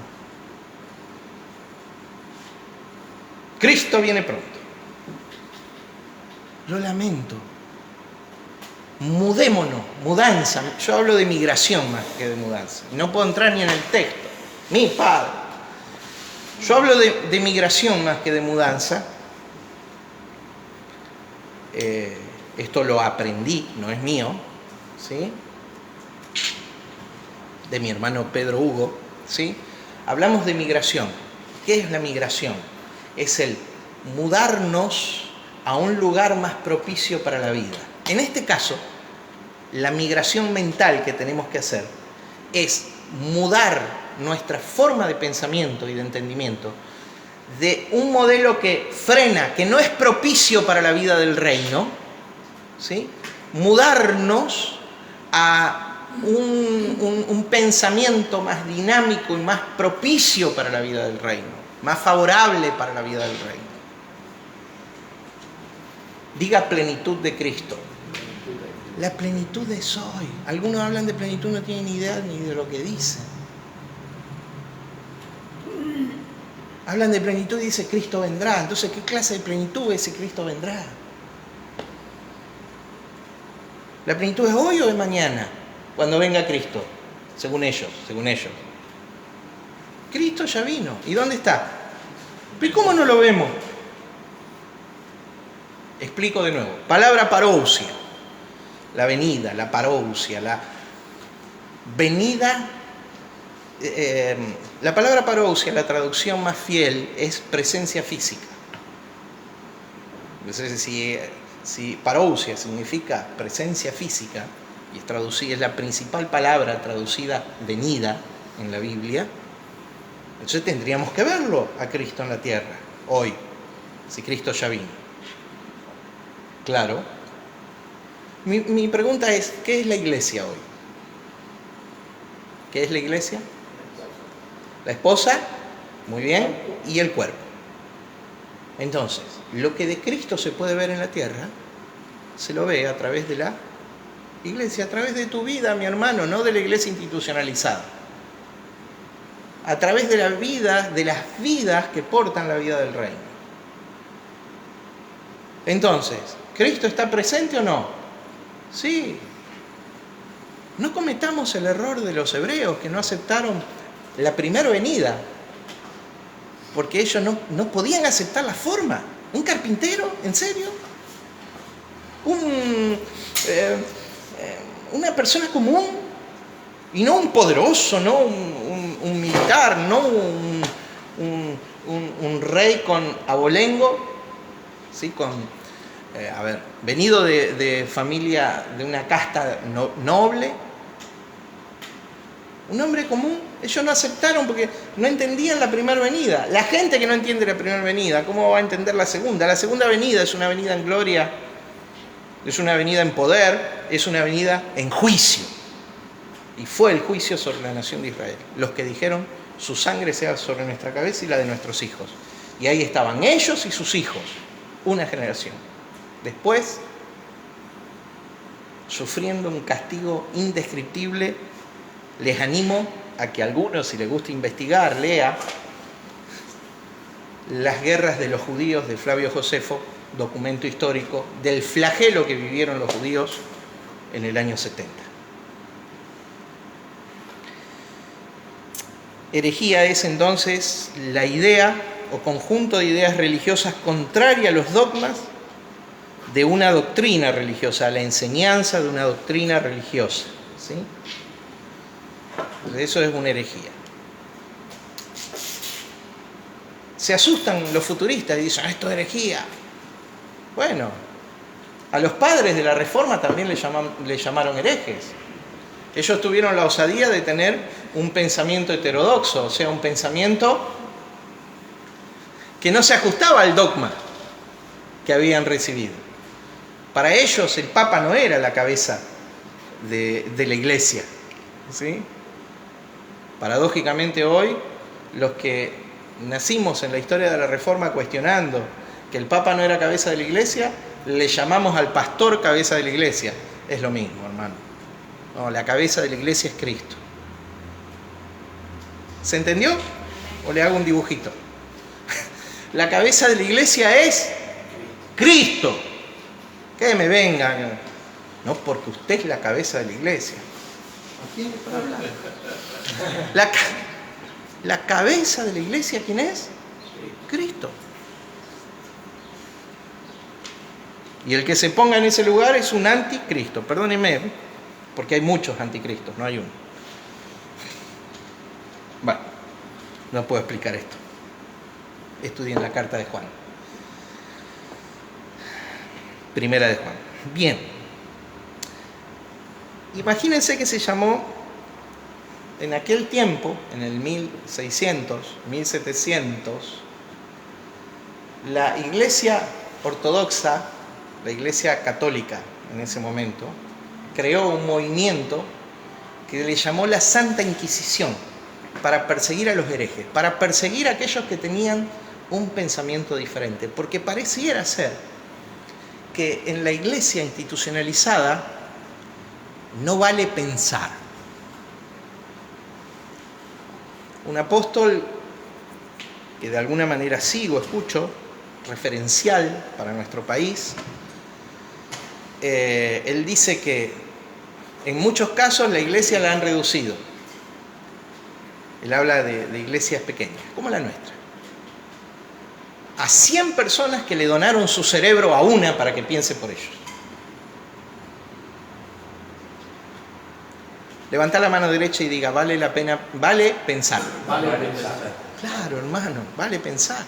Cristo viene pronto. Lo lamento. Mudémonos, mudanza. Yo hablo de migración más que de mudanza. No puedo entrar ni en el texto. Mi padre. Yo hablo de migración más que de mudanza. Esto lo aprendí, no es mío, ¿sí? De mi hermano Pedro Hugo, ¿sí? Hablamos de migración. ¿Qué es la migración? Es el mudarnos a un lugar más propicio para la vida. En este caso, la migración mental que tenemos que hacer es mudar nuestra forma de pensamiento y de entendimiento de un modelo que frena, que no es propicio para la vida del reino, ¿sí? Mudarnos a un pensamiento más dinámico y más propicio para la vida del reino, más favorable para la vida del reino. Diga plenitud de Cristo. La plenitud es hoy. Algunos hablan de plenitud, no tienen ni idea ni de lo que dicen. Hablan de plenitud y dice Cristo vendrá. Entonces, ¿qué clase de plenitud es ese Cristo vendrá? ¿La plenitud es hoy o es mañana? Cuando venga Cristo, según ellos. Cristo ya vino. ¿Y dónde está? ¿Pero cómo no lo vemos? Explico de nuevo. Palabra parousia. La venida, la parousia, la venida. La palabra parousia, la traducción más fiel, es presencia física. Entonces, si parousia significa presencia física, y es la principal palabra traducida venida en la Biblia, entonces tendríamos que verlo a Cristo en la tierra, hoy, si Cristo ya vino. Claro. Mi pregunta es, ¿qué es la iglesia hoy? ¿Qué es la iglesia? La esposa, muy bien, y el cuerpo. Entonces, lo que de Cristo se puede ver en la tierra, se lo ve a través de la iglesia, a través de tu vida, mi hermano, no de la iglesia institucionalizada. A través de la vida, de las vidas que portan la vida del reino. Entonces, ¿Cristo está presente o no? Sí. No cometamos el error de los hebreos que no aceptaron la primera venida, porque ellos no podían aceptar la forma. ¿Un carpintero? ¿En serio? Una persona común, y no un poderoso, no un militar, no un rey con abolengo, ¿sí? Venido de familia, de una casta noble. Un hombre común. Ellos no aceptaron porque no entendían la primera venida. La gente que no entiende la primera venida, ¿cómo va a entender la segunda? La segunda venida es una venida en gloria, es una venida en poder, es una venida en juicio. Y fue el juicio sobre la nación de Israel. Los que dijeron, su sangre sea sobre nuestra cabeza y la de nuestros hijos. Y ahí estaban ellos y sus hijos, una generación. Después, sufriendo un castigo indescriptible Les animo a que algunos, si les gusta investigar, lea Las guerras de los judíos de Flavio Josefo, documento histórico del flagelo que vivieron los judíos en el año 70. Herejía es entonces la idea o conjunto de ideas religiosas contraria a los dogmas de una doctrina religiosa, a la enseñanza de una doctrina religiosa, ¿sí? Eso es una herejía. Se asustan los futuristas y dicen, esto es herejía. Bueno, a los padres de la Reforma también le llamaron herejes. Ellos tuvieron la osadía de tener un pensamiento heterodoxo, o sea, un pensamiento que no se ajustaba al dogma que habían recibido. Para ellos el Papa no era la cabeza de la Iglesia, ¿sí? Paradójicamente hoy, los que nacimos en la historia de la Reforma cuestionando que el Papa no era cabeza de la Iglesia, le llamamos al pastor cabeza de la Iglesia. Es lo mismo, hermano. No, la cabeza de la Iglesia es Cristo. ¿Se entendió? ¿O le hago un dibujito? La cabeza de la Iglesia es Cristo. Que me vengan. No, porque usted es la cabeza de la Iglesia. ¿A quién le puedo hablar? La cabeza de la Iglesia, ¿quién es? Cristo. Y el que se ponga en ese lugar es un anticristo. Perdónenme, porque hay muchos anticristos, no hay uno. Bueno, no puedo explicar esto. Estudien la carta de Juan. Primera de Juan. Bien. Imagínense que se llamó en aquel tiempo, en el 1600, 1700, la Iglesia ortodoxa, la Iglesia católica en ese momento, creó un movimiento que le llamó la Santa Inquisición para perseguir a los herejes, para perseguir a aquellos que tenían un pensamiento diferente, porque pareciera ser que en la Iglesia institucionalizada no vale pensar. Un apóstol que de alguna manera sigo, escucho, referencial para nuestro país, él dice que en muchos casos la iglesia la han reducido. Él habla de iglesias pequeñas, como la nuestra. A 100 personas que le donaron su cerebro a una para que piense por ellos. Levanta la mano derecha y diga, vale la pena, vale pensar. Vale pensar. Claro, hermano, vale pensar.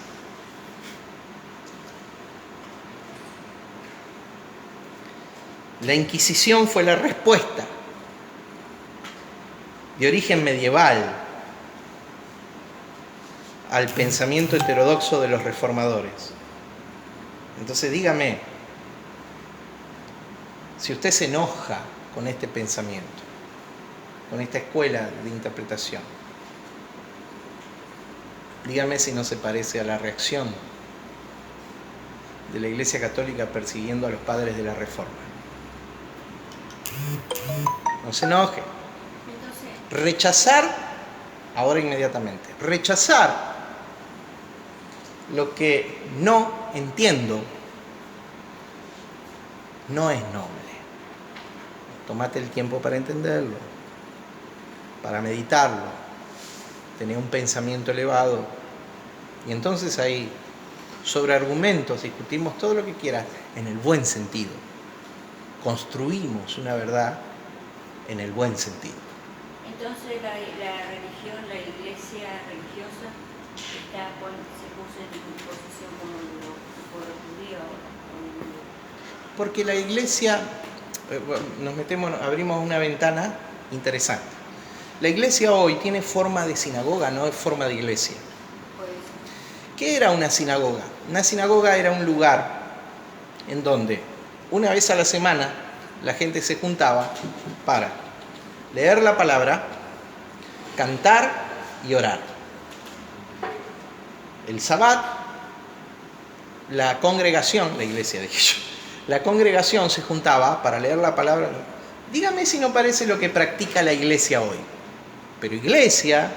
La Inquisición fue la respuesta de origen medieval al pensamiento heterodoxo de los reformadores. Entonces dígame, si usted se enoja con este pensamiento, con esta escuela de interpretación, dígame si no se parece a la reacción de la Iglesia Católica persiguiendo a los padres de la Reforma. No se enoje. Rechazar, ahora inmediatamente, rechazar lo que no entiendo no es noble. Tómate el tiempo para entenderlo, para meditarlo, tener un pensamiento elevado, y entonces ahí, sobre argumentos, discutimos todo lo que quieras en el buen sentido. Construimos una verdad en el buen sentido. Entonces la religión, la iglesia religiosa está se puso en disposición con los judíos. Porque la iglesia, abrimos una ventana interesante. La iglesia hoy tiene forma de sinagoga, no es forma de iglesia. ¿Qué era una sinagoga? Una sinagoga era un lugar en donde una vez a la semana la gente se juntaba para leer la palabra, cantar y orar. El Sabbat, la congregación, la iglesia dije yo, la congregación se juntaba para leer la palabra. Dígame si no parece lo que practica la iglesia hoy. Pero iglesia,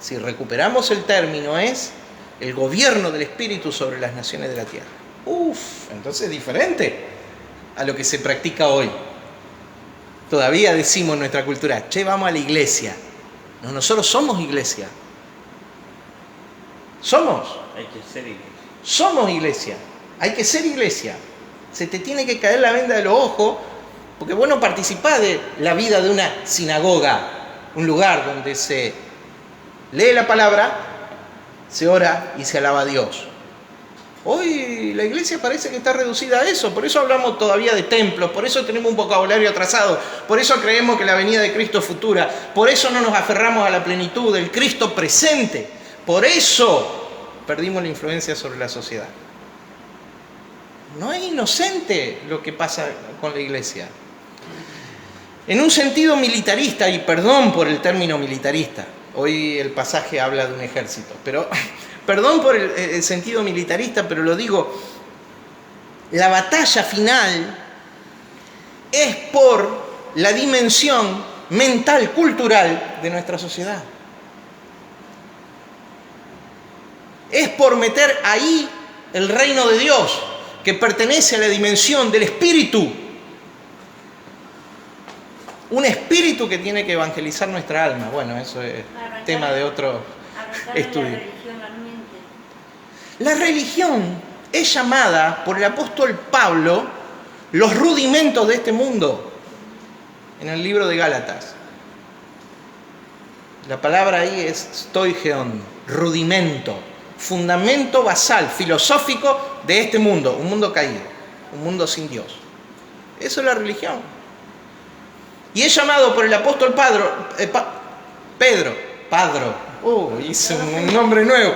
si recuperamos el término, es el gobierno del Espíritu sobre las naciones de la tierra. Entonces es diferente a lo que se practica hoy. Todavía decimos en nuestra cultura, che, vamos a la iglesia. No, nosotros somos iglesia. Hay que ser iglesia. Somos iglesia. Hay que ser iglesia. Se te tiene que caer la venda de los ojos, porque vos no participás de la vida de una sinagoga, un lugar donde se lee la palabra, se ora y se alaba a Dios. Hoy la iglesia parece que está reducida a eso, por eso hablamos todavía de templos, por eso tenemos un vocabulario atrasado, por eso creemos que la venida de Cristo es futura, por eso no nos aferramos a la plenitud del Cristo presente, por eso perdimos la influencia sobre la sociedad. No es inocente lo que pasa con la iglesia. En un sentido militarista, y perdón por el término militarista, hoy el pasaje habla de un ejército, pero perdón por el sentido militarista, pero lo digo, la batalla final es por la dimensión mental, cultural de nuestra sociedad. Es por meter ahí el reino de Dios, que pertenece a la dimensión del espíritu. Un espíritu que tiene que evangelizar nuestra alma. Bueno, eso es tema de otro estudio. La religión es llamada por el apóstol Pablo los rudimentos de este mundo, en el libro de Gálatas. La palabra ahí es stoicheon, rudimento, fundamento basal, filosófico de este mundo, un mundo caído, un mundo sin Dios. Eso es la religión. Y es llamado por el apóstol Pedro, hice un nombre nuevo.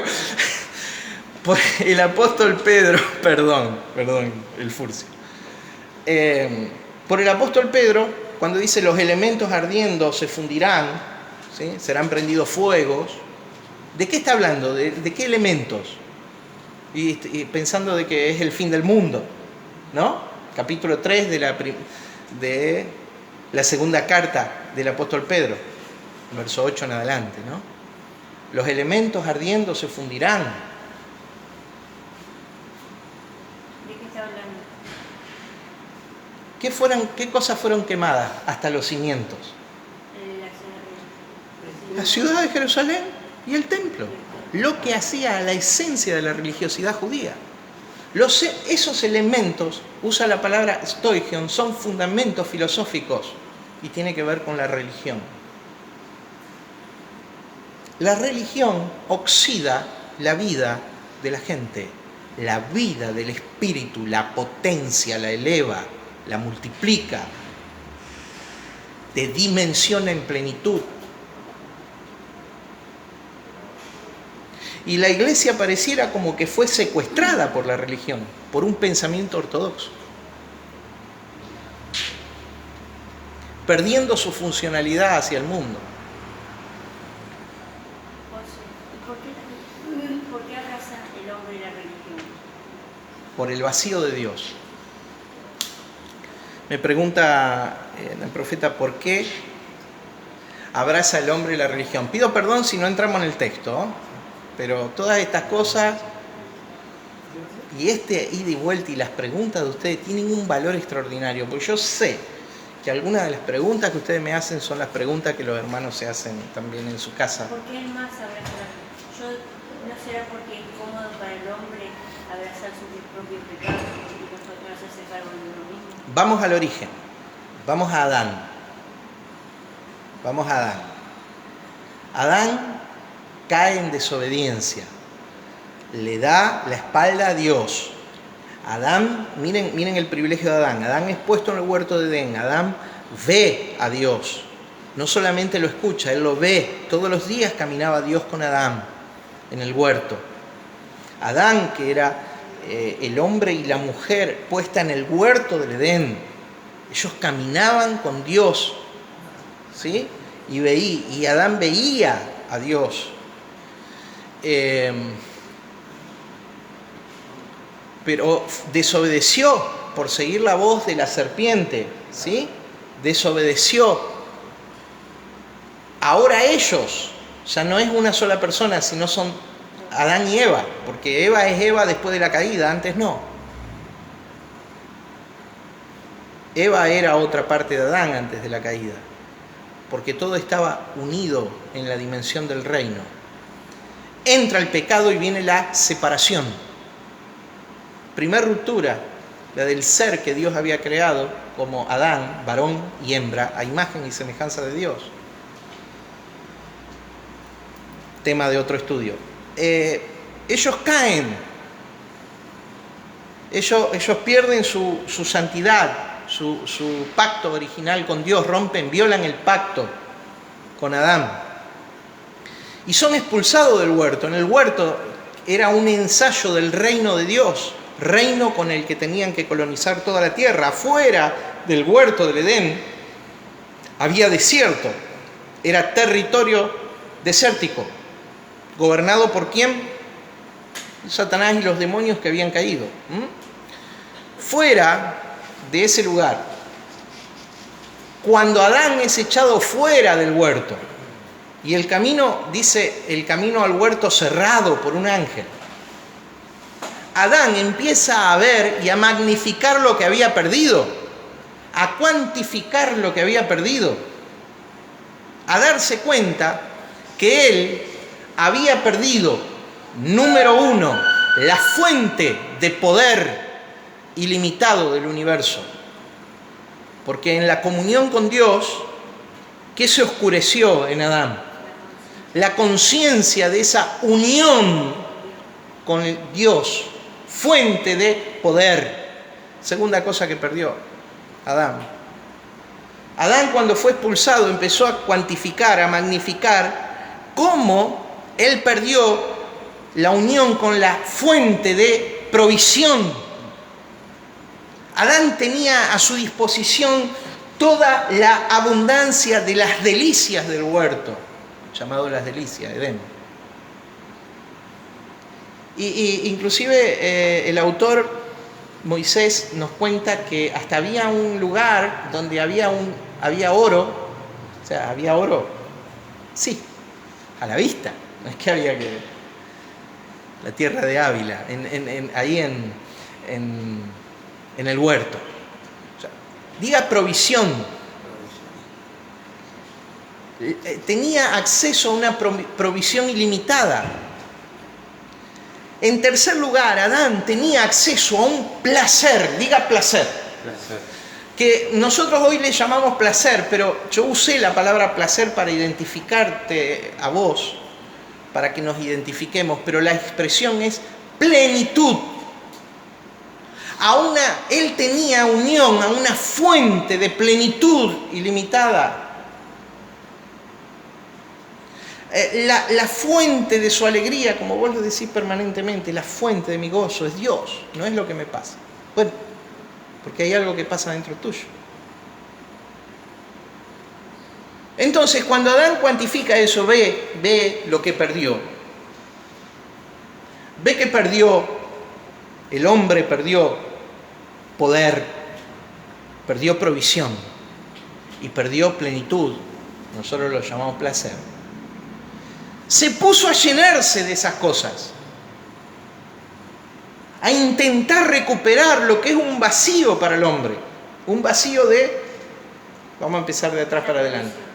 Por el apóstol Pedro, perdón, el furcio. Por el apóstol Pedro, cuando dice los elementos ardiendo se fundirán, ¿sí? Serán prendidos fuegos. ¿De qué está hablando? ¿De qué elementos? Y pensando de que es el fin del mundo, ¿no? Capítulo 3 de la segunda carta del apóstol Pedro, verso 8 en adelante, ¿no? Los elementos ardiendo se fundirán. ¿De qué está hablando? ¿Qué cosas fueron quemadas hasta los cimientos? La ciudad de Jerusalén y el templo. Lo que hacía la esencia de la religiosidad judía. Esos elementos, usa la palabra stoicheon, son fundamentos filosóficos y tiene que ver con la religión. La religión oxida la vida de la gente, la vida del espíritu, la potencia, la eleva, la multiplica, te dimensiona en plenitud. Y la iglesia pareciera como que fue secuestrada por la religión, por un pensamiento ortodoxo, perdiendo su funcionalidad hacia el mundo. ¿Por qué abraza el hombre la religión? Por el vacío de Dios. Me pregunta el profeta, ¿por qué abraza el hombre la religión? Pido perdón si no entramos en el texto, pero todas estas cosas y este ida y vuelta y las preguntas de ustedes tienen un valor extraordinario, porque yo sé que algunas de las preguntas que ustedes me hacen son las preguntas que los hermanos se hacen también en su casa. ¿Por qué el más abraza la religión? ¿No será porque es cómodo para el hombre abrazar sus propios pecados y nosotros hacerse cargo de uno mismo? Vamos al origen, vamos a Adán. Adán cae en desobediencia, le da la espalda a Dios. Adán, miren el privilegio de Adán. Adán es puesto en el huerto de Edén. Adán ve a Dios, no solamente lo escucha, él lo ve. Todos los días caminaba Dios con Adán en el huerto. Adán, que era el hombre y la mujer puesta en el huerto del Edén, ellos caminaban con Dios, ¿sí? Y Adán veía a Dios. Pero desobedeció por seguir la voz de la serpiente, ¿sí? Desobedeció. Ahora ellos, ya no es una sola persona, sino son Adán y Eva, porque Eva es Eva después de la caída, antes no. Eva era otra parte de Adán antes de la caída, porque todo estaba unido en la dimensión del reino. Entra el pecado y viene la separación. Primer ruptura, la del ser que Dios había creado como Adán, varón y hembra, a imagen y semejanza de Dios. Tema de otro estudio. Ellos caen, ellos pierden su santidad, su pacto original con Dios, violan el pacto con Adán y son expulsados del huerto. En el huerto era un ensayo del reino de Dios, reino con el que tenían que colonizar toda la tierra. Afuera del huerto del Edén había desierto, era territorio desértico. ¿Gobernado por quién? Satanás y los demonios que habían caído. Fuera de ese lugar, cuando Adán es echado fuera del huerto, y el camino, dice, el camino al huerto cerrado por un ángel, Adán empieza a ver y a magnificar lo que había perdido, a cuantificar lo que había perdido, a darse cuenta que él había perdido, número uno, la fuente de poder ilimitado del universo. Porque en la comunión con Dios, ¿qué se oscureció en Adán? La conciencia de esa unión con Dios, fuente de poder. Segunda cosa que perdió Adán. Adán, cuando fue expulsado, empezó a cuantificar, a magnificar cómo él perdió la unión con la fuente de provisión. Adán tenía a su disposición toda la abundancia de las delicias del huerto, llamado las delicias, Edén. Inclusive el autor Moisés nos cuenta que hasta había un lugar donde había oro, o sea, había oro, sí, a la vista. No es que había que... La tierra de Ávila, ahí en el huerto. O sea, diga provisión. Tenía acceso a una provisión ilimitada. En tercer lugar, Adán tenía acceso a un placer. Diga placer. Que nosotros hoy le llamamos placer, pero yo usé la palabra placer para identificarte a vos, para que nos identifiquemos, pero la expresión es plenitud. Él tenía unión a una fuente de plenitud ilimitada. La fuente de su alegría, como vos lo decís permanentemente, la fuente de mi gozo es Dios, no es lo que me pasa. Bueno, porque hay algo que pasa dentro tuyo. Entonces, cuando Adán cuantifica eso, ve lo que perdió. Ve que el hombre perdió poder, perdió provisión y perdió plenitud. Nosotros lo llamamos placer. Se puso a llenarse de esas cosas, a intentar recuperar lo que es un vacío para el hombre. Un vacío vamos a empezar de atrás para adelante.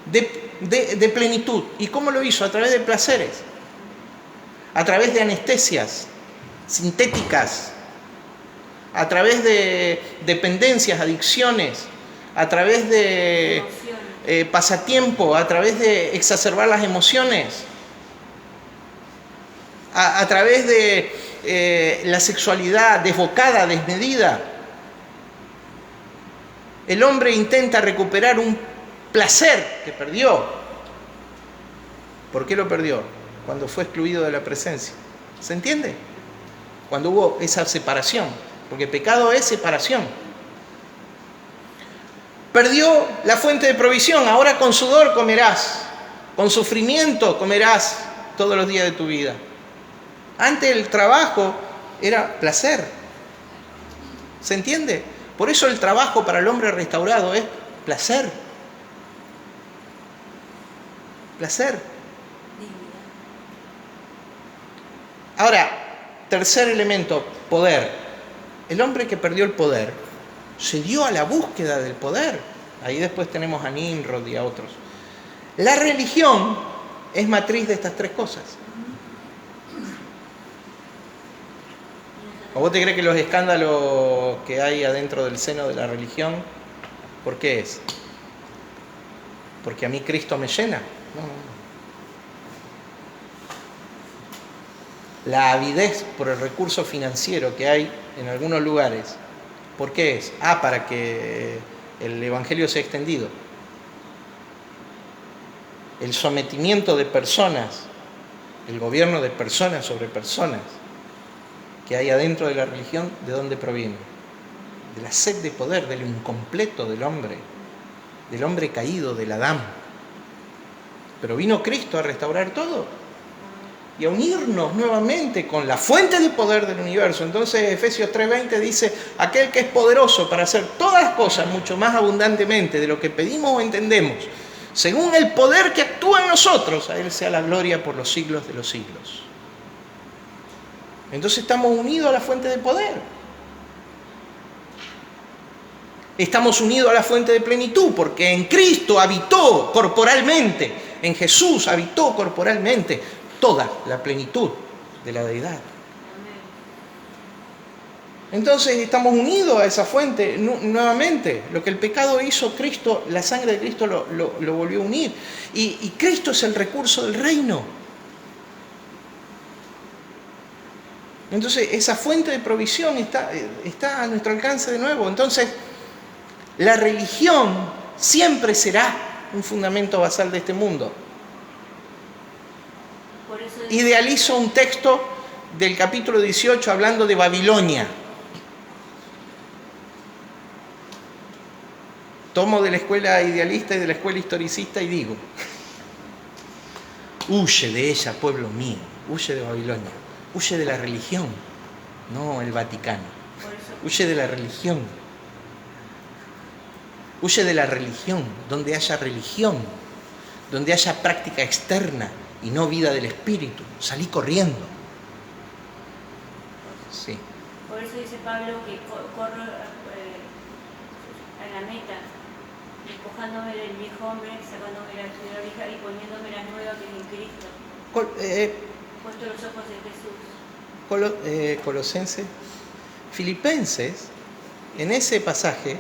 De plenitud. ¿Y cómo lo hizo? A través de placeres, a través de anestesias sintéticas, a través de dependencias, adicciones, a través de pasatiempo, a través de exacerbar las emociones, a través de la sexualidad desbocada, desmedida. El hombre intenta recuperar un placer que perdió. ¿Por qué lo perdió? Cuando fue excluido de la presencia. ¿Se entiende? Cuando hubo esa separación. Porque pecado es separación. Perdió la fuente de provisión. Ahora con sudor comerás. Con sufrimiento comerás todos los días de tu vida. Antes el trabajo era placer. ¿Se entiende? Por eso el trabajo para el hombre restaurado es placer. placer. Dignidad. Ahora, tercer elemento, poder. El hombre que perdió el poder se dio a la búsqueda del poder. Ahí después tenemos a Nimrod y a otros. La religión es matriz de estas tres cosas. ¿O vos te crees que los escándalos que hay adentro del seno de la religión, por qué es? ¿Porque a mí Cristo me llena? No. La avidez por el recurso financiero que hay en algunos lugares, ¿por qué es? Para que el evangelio sea extendido. El sometimiento de personas, el gobierno de personas sobre personas que hay adentro de la religión, ¿de dónde proviene? De la sed de poder, de lo incompleto del hombre caído, del Adán. Pero vino Cristo a restaurar todo y a unirnos nuevamente con la fuente de poder del universo. Entonces Efesios 3:20 dice: aquel que es poderoso para hacer todas las cosas mucho más abundantemente de lo que pedimos o entendemos, según el poder que actúa en nosotros, a Él sea la gloria por los siglos de los siglos. Entonces estamos unidos a la fuente de poder. Estamos unidos a la fuente de plenitud, porque en Cristo habitó corporalmente, en Jesús habitó corporalmente toda la plenitud de la deidad. Entonces estamos unidos a esa fuente nuevamente. Lo que el pecado hizo, Cristo, la sangre de Cristo lo volvió a unir. Y Cristo es el recurso del reino. Entonces esa fuente de provisión está a nuestro alcance de nuevo. Entonces la religión siempre será un fundamento basal de este mundo. Por eso Idealizo un texto del capítulo 18 hablando de Babilonia. Tomo de la escuela idealista y de la escuela historicista y digo: huye de ella, pueblo mío, huye de Babilonia, huye de la religión, no el Vaticano, por eso huye de la religión, huye de la religión, donde haya práctica externa y no vida del espíritu, salí corriendo. Sí. Por eso dice Pablo que corro a la meta, despojándome del viejo hombre, sacándome la vieja y poniéndome la nueva que es en Cristo. Puesto los ojos en Jesús. Colosenses, Filipenses, en ese pasaje,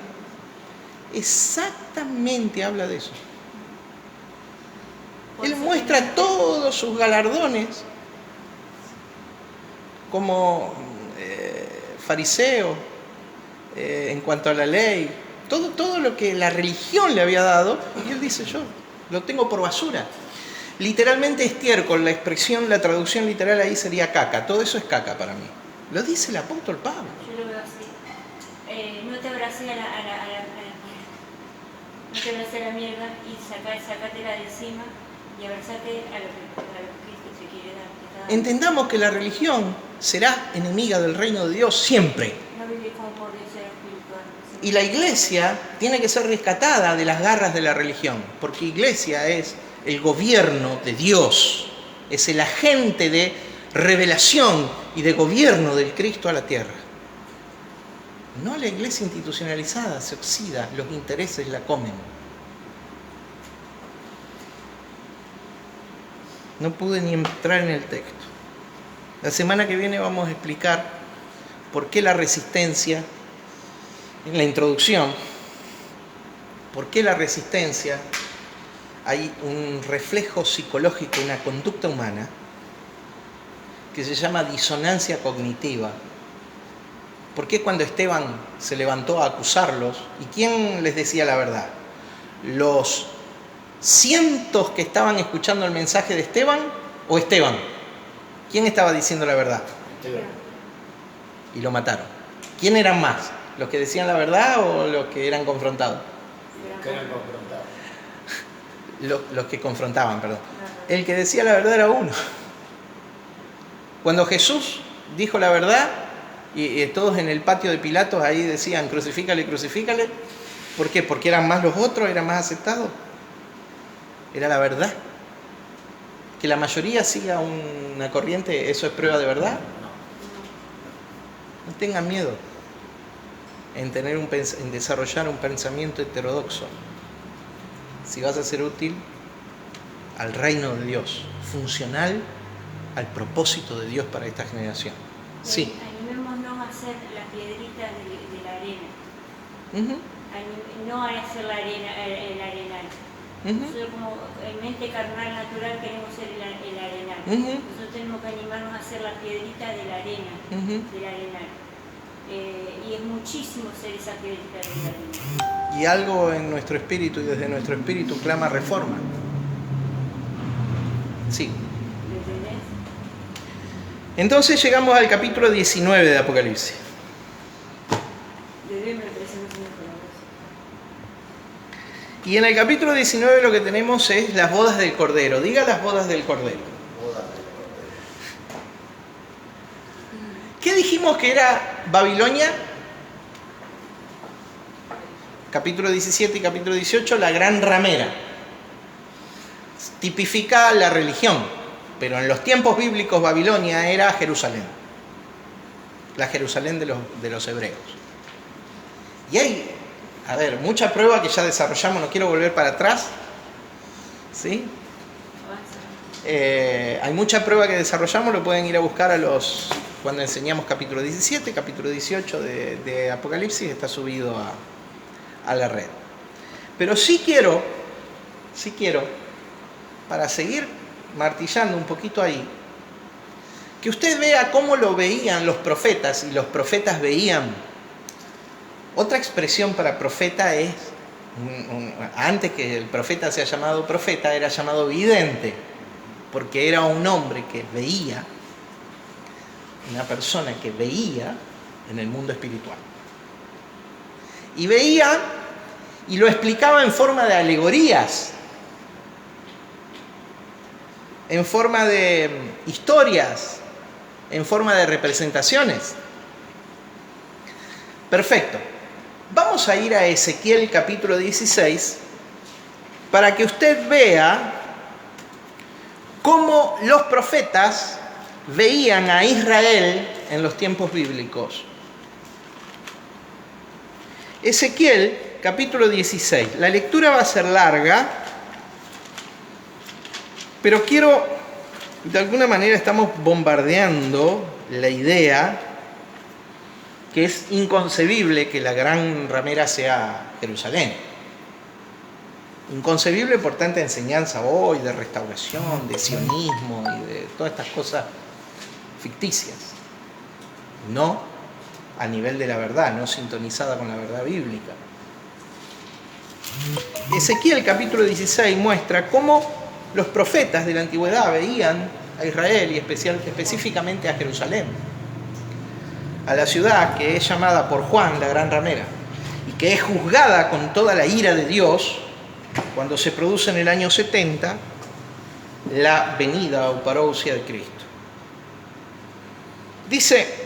exactamente habla de eso. Él muestra todos sus galardones como fariseo en cuanto a la ley, todo lo que la religión le había dado, y él dice: yo lo tengo por basura. Literalmente estiércol, la expresión, la traducción literal ahí sería caca. Todo eso es caca para mí. Lo dice el apóstol Pablo. Yo lo veo así. No te abracé a la no te abracé a la mierda y sacátela de encima y abrazate a lo que Cristo te quiere dar. Entendamos que la religión será enemiga del reino de Dios siempre. No vivir como por deseo espiritual. Y la iglesia tiene que ser rescatada de las garras de la religión, porque iglesia es el gobierno de Dios, es el agente de revelación y de gobierno del Cristo a la tierra. No la iglesia institucionalizada, se oxida, los intereses la comen. No pude ni entrar en el texto. La semana que viene vamos a explicar por qué la resistencia, en la introducción, por qué la resistencia, hay un reflejo psicológico, una conducta humana que se llama disonancia cognitiva. ¿Por qué cuando Esteban se levantó a acusarlos? ¿Y quién les decía la verdad? ¿Los cientos que estaban escuchando el mensaje de Esteban o Esteban? ¿Quién estaba diciendo la verdad? Esteban. Y lo mataron. ¿Quién eran más? ¿Los que decían la verdad o los que eran confrontados? Que eran confrontados. Los que confrontaban, perdón. El que decía la verdad era uno. Cuando Jesús dijo la verdad, y todos en el patio de Pilatos ahí decían: crucifícale, crucifícale. ¿Por qué? ¿Porque eran más los otros? ¿Era más aceptado? Era la verdad. que la mayoría siga una corriente, ¿eso es prueba de verdad? No tengan miedo en desarrollar un pensamiento heterodoxo. Si vas a ser útil al reino de Dios, funcional al propósito de Dios para esta generación. Sí. Animémonos a hacer las piedritas de la arena. Uh-huh. No a hacer la arena, el arenal. Uh-huh. Nosotros como en mente carnal natural queremos ser el arenal. Uh-huh. Nosotros tenemos que animarnos a hacer la piedrita de la arena, del arenal. Y es muchísimo ser esa piedrita de la arena. Y algo en nuestro espíritu y desde nuestro espíritu clama reforma. Sí. ¿Entendés? Entonces llegamos al capítulo 19 de Apocalipsis. Y en el capítulo 19 lo que tenemos es las bodas del Cordero. Diga las bodas del Cordero. ¿Qué dijimos que era Babilonia? Capítulo 17 y capítulo 18, la gran ramera. Tipifica la religión, pero en los tiempos bíblicos Babilonia era Jerusalén. La Jerusalén de los hebreos. Y hay, mucha prueba que ya desarrollamos, no quiero volver para atrás. ¿Sí? Hay mucha prueba que desarrollamos, lo pueden ir a buscar cuando enseñamos capítulo 17, capítulo 18 de Apocalipsis, está subido a la red. Pero sí quiero, para seguir martillando un poquito ahí, que usted vea cómo lo veían los profetas, y los profetas veían. Otra expresión para profeta es, antes que el profeta sea llamado profeta, era llamado vidente, porque era un hombre que veía, una persona que veía en el mundo espiritual. Y veía y lo explicaba en forma de alegorías, en forma de historias, en forma de representaciones. Perfecto. Vamos a ir a Ezequiel capítulo 16 para que usted vea cómo los profetas veían a Israel en los tiempos bíblicos. Ezequiel capítulo 16. La lectura va a ser larga, pero de alguna manera estamos bombardeando la idea que es inconcebible que la gran ramera sea Jerusalén. Inconcebible por tanta enseñanza hoy de restauración, de sionismo y de todas estas cosas ficticias. No a nivel de la verdad, no sintonizada con la verdad bíblica. Ezequiel capítulo 16 muestra cómo los profetas de la antigüedad veían a Israel y específicamente a Jerusalén, a la ciudad que es llamada por Juan la gran ramera y que es juzgada con toda la ira de Dios cuando se produce en el año 70 la venida o parousia de Cristo. Dice: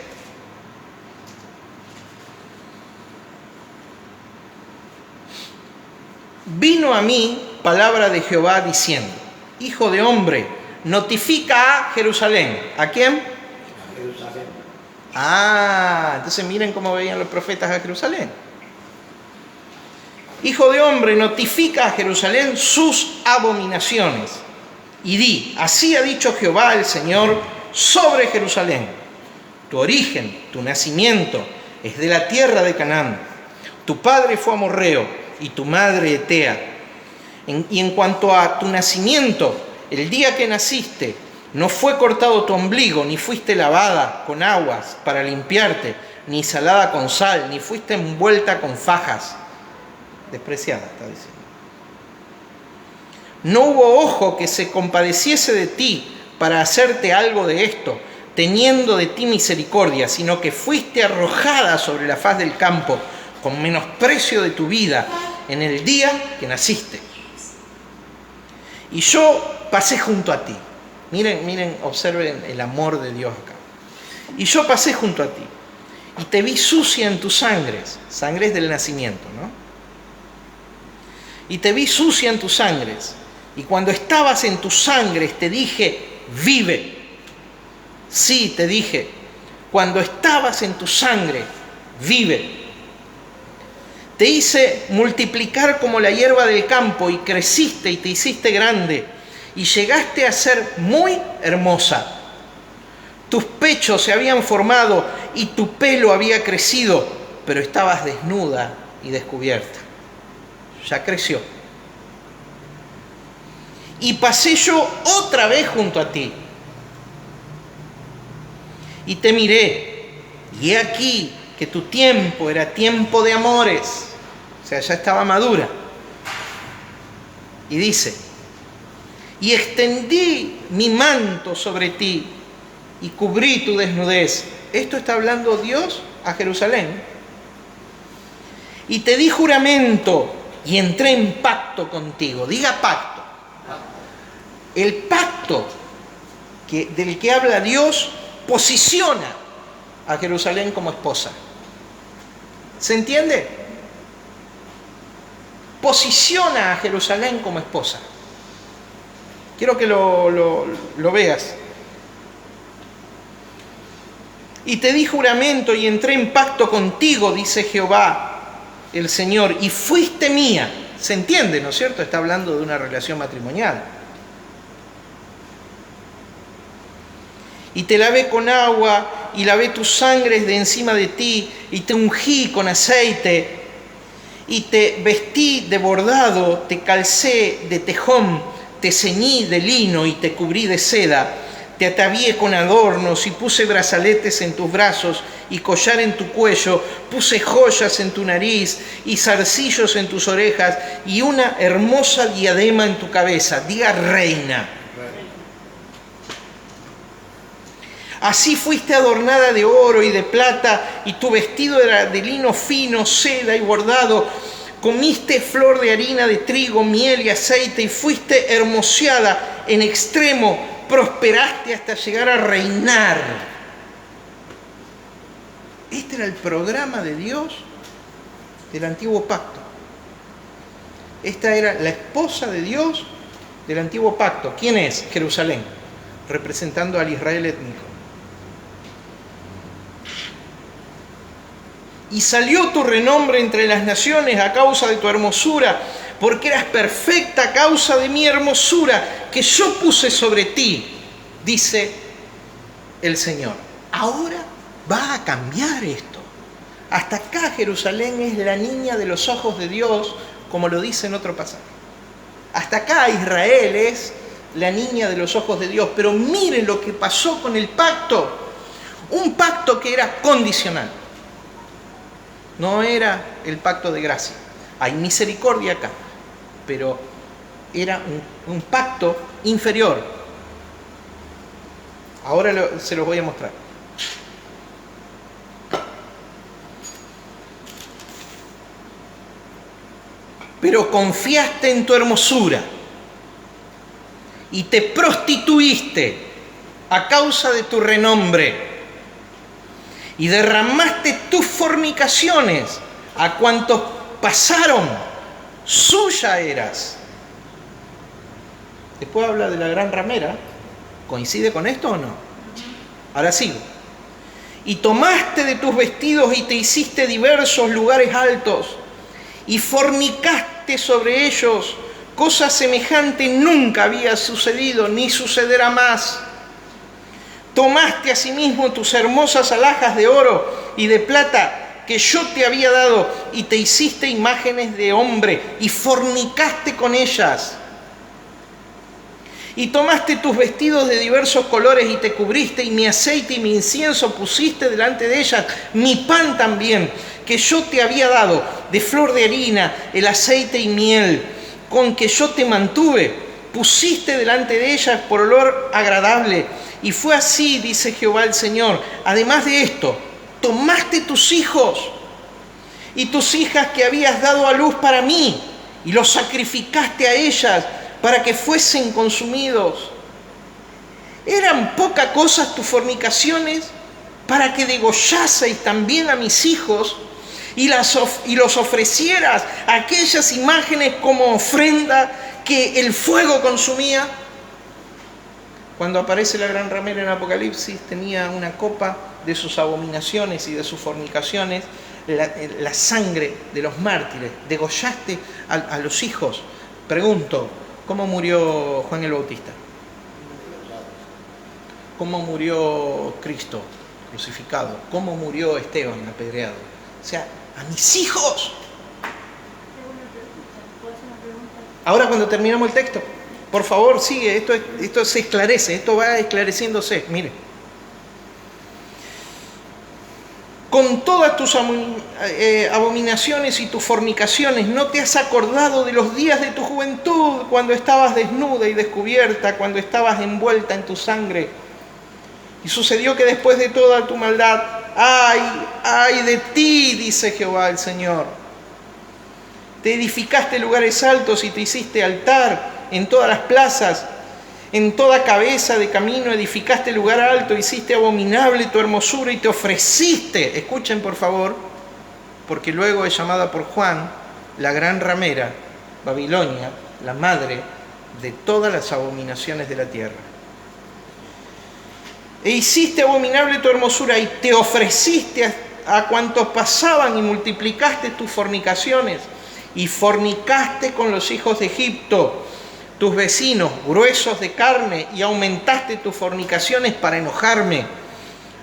vino a mí palabra de Jehová diciendo: hijo de hombre, notifica a Jerusalén. ¿A quién? A Jerusalén. Entonces miren cómo veían los profetas a Jerusalén. Hijo de hombre, notifica a Jerusalén sus abominaciones y di: así ha dicho Jehová el Señor sobre Jerusalén: tu origen, tu nacimiento es de la tierra de Canaán, tu padre fue amorreo y tu madre etea. Y en cuanto a tu nacimiento, el día que naciste, no fue cortado tu ombligo, ni fuiste lavada con aguas para limpiarte, ni salada con sal, ni fuiste envuelta con fajas. Despreciada, está diciendo. No hubo ojo que se compadeciese de ti para hacerte algo de esto, teniendo de ti misericordia, sino que fuiste arrojada sobre la faz del campo, con menosprecio de tu vida, en el día que naciste. Y yo pasé junto a ti. Miren, observen el amor de Dios acá. Y yo pasé junto a ti, y te vi sucia en tus sangres. Sangres del nacimiento, ¿no? Y te vi sucia en tus sangres, Y cuando estabas en tus sangres te dije, vive. Sí, te dije, cuando estabas en tu sangre, vive. Te hice multiplicar como la hierba del campo y creciste y te hiciste grande y llegaste a ser muy hermosa. Tus pechos se habían formado y tu pelo había crecido, pero estabas desnuda y descubierta. Ya creció. Y pasé yo otra vez junto a ti. Y te miré, y he aquí que tu tiempo era tiempo de amores. O sea, ya estaba madura. Y dice, y extendí mi manto sobre ti y cubrí tu desnudez. Esto está hablando Dios a Jerusalén. Y te di juramento y entré en pacto contigo. Diga pacto. El pacto del que habla Dios posiciona a Jerusalén como esposa. ¿Se entiende? Posiciona a Jerusalén como esposa. Quiero que lo veas. Y te di juramento y entré en pacto contigo, dice Jehová, el Señor, y fuiste mía. ¿Se entiende, no es cierto? Está hablando de una relación matrimonial. Y te lavé con agua, y lavé tus sangres de encima de ti, y te ungí con aceite, y te vestí de bordado, te calcé de tejón, te ceñí de lino y te cubrí de seda, te atavié con adornos y puse brazaletes en tus brazos y collar en tu cuello, puse joyas en tu nariz y zarcillos en tus orejas y una hermosa diadema en tu cabeza. Diga reina. Así fuiste adornada de oro y de plata, y tu vestido era de lino fino, seda y bordado. Comiste flor de harina de trigo, miel y aceite, y fuiste hermoseada en extremo. Prosperaste hasta llegar a reinar. Este era el programa de Dios del antiguo pacto. Esta era la esposa de Dios del antiguo pacto. ¿Quién es? Jerusalén, representando al Israel étnico. Y salió tu renombre entre las naciones a causa de tu hermosura, porque eras perfecta a causa de mi hermosura, que yo puse sobre ti, dice el Señor. Ahora va a cambiar esto. Hasta acá Jerusalén es la niña de los ojos de Dios, como lo dice en otro pasaje. Hasta acá Israel es la niña de los ojos de Dios. Pero miren lo que pasó con el pacto. Un pacto que era condicional. No era el pacto de gracia. Hay misericordia acá, pero era un pacto inferior. Ahora se los voy a mostrar. Pero confiaste en tu hermosura y te prostituiste a causa de tu renombre. Y derramaste tus fornicaciones a cuantos pasaron, suya eras. Después habla de la gran ramera. ¿Coincide con esto o no? Ahora sigo. Y tomaste de tus vestidos y te hiciste diversos lugares altos, y fornicaste sobre ellos. Cosa semejante nunca había sucedido, ni sucederá más. Tomaste asimismo tus hermosas alhajas de oro y de plata que yo te había dado, y te hiciste imágenes de hombre, y fornicaste con ellas. Y tomaste tus vestidos de diversos colores y te cubriste, y mi aceite y mi incienso pusiste delante de ellas, mi pan también, que yo te había dado, de flor de harina, el aceite y miel, con que yo te mantuve, pusiste delante de ellas por olor agradable. Y fue así, dice Jehová el Señor. Además de esto, tomaste tus hijos y tus hijas que habías dado a luz para mí, y los sacrificaste a ellas para que fuesen consumidos. ¿Eran poca cosa tus fornicaciones para que degollaseis también a mis hijos y los ofrecieras a aquellas imágenes como ofrenda que el fuego consumía. Cuando aparece la gran ramera en Apocalipsis, tenía una copa de sus abominaciones y de sus fornicaciones, la sangre de los mártires. Degollaste a los hijos. Pregunto, ¿cómo murió Juan el Bautista? ¿Cómo murió Cristo crucificado? ¿Cómo murió Esteban apedreado? O sea, a mis hijos. Ahora cuando terminamos el texto, por favor, sigue, esto se esclarece, esto va esclareciéndose. Mire. Con todas tus abominaciones y tus fornicaciones, ¿no te has acordado de los días de tu juventud, cuando estabas desnuda y descubierta, cuando estabas envuelta en tu sangre? Y sucedió que después de toda tu maldad, ¡ay de ti!, dice Jehová el Señor. Te edificaste lugares altos y te hiciste altar en todas las plazas, en toda cabeza de camino edificaste lugar alto, hiciste abominable tu hermosura y te ofreciste, escuchen por favor, porque luego es llamada por Juan la gran ramera, Babilonia, la madre de todas las abominaciones de la tierra. E hiciste abominable tu hermosura y te ofreciste a cuantos pasaban y multiplicaste tus fornicaciones y fornicaste con los hijos de Egipto, tus vecinos, gruesos de carne, y aumentaste tus fornicaciones para enojarme.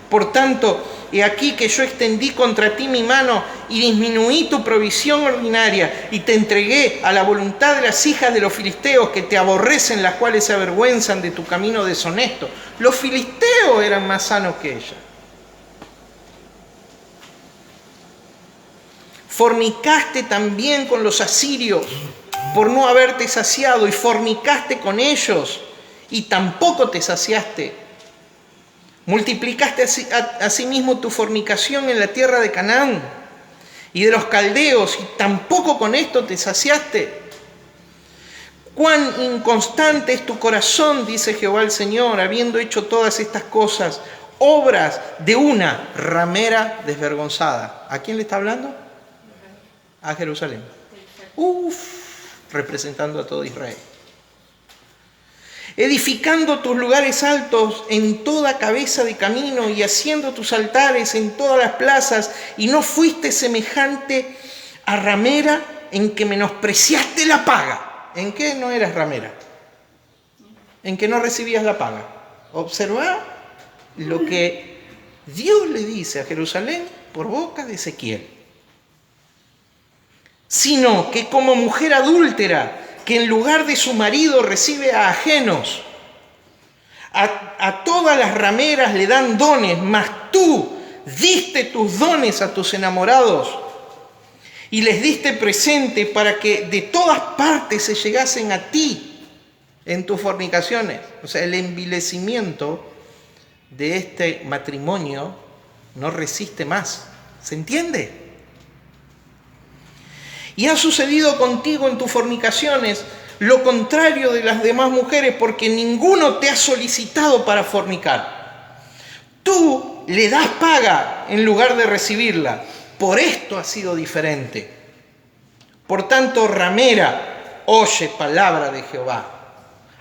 Por tanto, he aquí que yo extendí contra ti mi mano y disminuí tu provisión ordinaria y te entregué a la voluntad de las hijas de los filisteos que te aborrecen, las cuales se avergüenzan de tu camino deshonesto. Los filisteos eran más sanos que ella. Fornicaste también con los asirios por no haberte saciado, y fornicaste con ellos y tampoco te saciaste. Multiplicaste asimismo tu fornicación en la tierra de Canaán y de los caldeos, y tampoco con esto te saciaste. Cuán inconstante es tu corazón, dice Jehová el Señor, habiendo hecho todas estas cosas, obras de una ramera desvergonzada. ¿A quién le está hablando? A Jerusalén. Representando a todo Israel. Edificando tus lugares altos en toda cabeza de camino y haciendo tus altares en todas las plazas, y no fuiste semejante a ramera en que menospreciaste la paga. ¿En qué no eras ramera? En que no recibías la paga. Observa lo que Dios le dice a Jerusalén por boca de Ezequiel. Sino que como mujer adúltera, que en lugar de su marido recibe a ajenos, a todas las rameras le dan dones, mas tú diste tus dones a tus enamorados y les diste presente para que de todas partes se llegasen a ti en tus fornicaciones. O sea, el envilecimiento de este matrimonio no resiste más. ¿Se entiende? Y ha sucedido contigo en tus fornicaciones lo contrario de las demás mujeres, porque ninguno te ha solicitado para fornicar. Tú le das paga en lugar de recibirla. Por esto ha sido diferente. Por tanto, ramera, oye palabra de Jehová.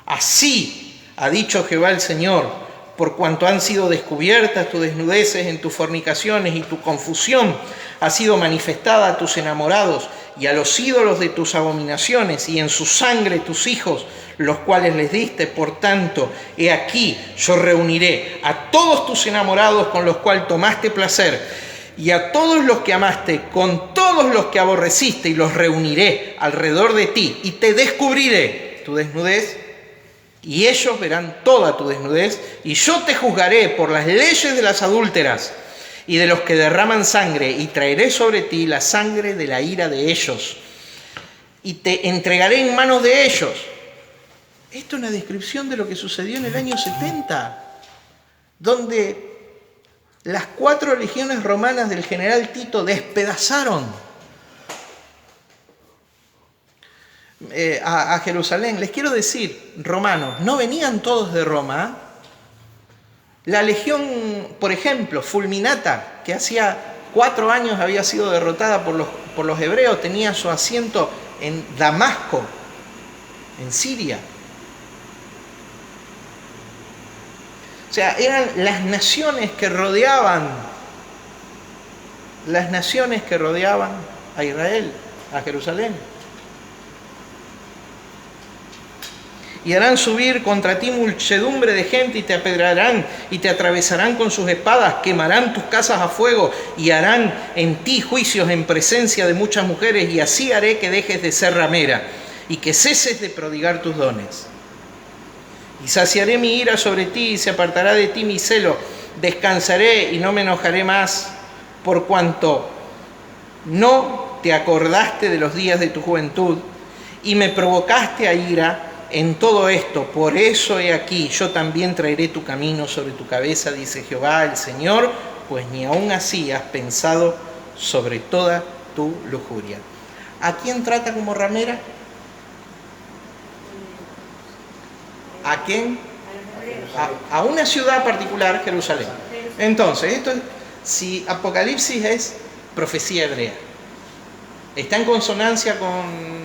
Así ha dicho Jehová el Señor, por cuanto han sido descubiertas tus desnudeces en tus fornicaciones y tu confusión ha sido manifestada a tus enamorados y a los ídolos de tus abominaciones, y en su sangre tus hijos, los cuales les diste. Por tanto, he aquí, yo reuniré a todos tus enamorados con los cuales tomaste placer, y a todos los que amaste, con todos los que aborreciste, y los reuniré alrededor de ti, y te descubriré tu desnudez, y ellos verán toda tu desnudez, y yo te juzgaré por las leyes de las adúlteras y de los que derraman sangre, y traeré sobre ti la sangre de la ira de ellos, y te entregaré en manos de ellos. Esto es una descripción de lo que sucedió en el año 70, donde las 4 legiones romanas del general Tito despedazaron a Jerusalén. Les quiero decir, romanos, no venían todos de Roma. La legión, por ejemplo, Fulminata, que hacía 4 años había sido derrotada por los hebreos, tenía su asiento en Damasco, en Siria. O sea, eran las naciones que rodeaban a Israel, a Jerusalén. Y harán subir contra ti muchedumbre de gente y te apedrearán y te atravesarán con sus espadas, quemarán tus casas a fuego y harán en ti juicios en presencia de muchas mujeres, y así haré que dejes de ser ramera y que ceses de prodigar tus dones. Y saciaré mi ira sobre ti y se apartará de ti mi celo. Descansaré y no me enojaré más, por cuanto no te acordaste de los días de tu juventud y me provocaste a ira en todo esto. Por eso he aquí, yo también traeré tu camino sobre tu cabeza, dice Jehová el Señor, pues ni aun así has pensado sobre toda tu lujuria. ¿A quién trata como ramera? ¿A quién? A una ciudad particular, Jerusalén. Entonces, esto, si Apocalipsis es profecía hebrea, ¿está en consonancia con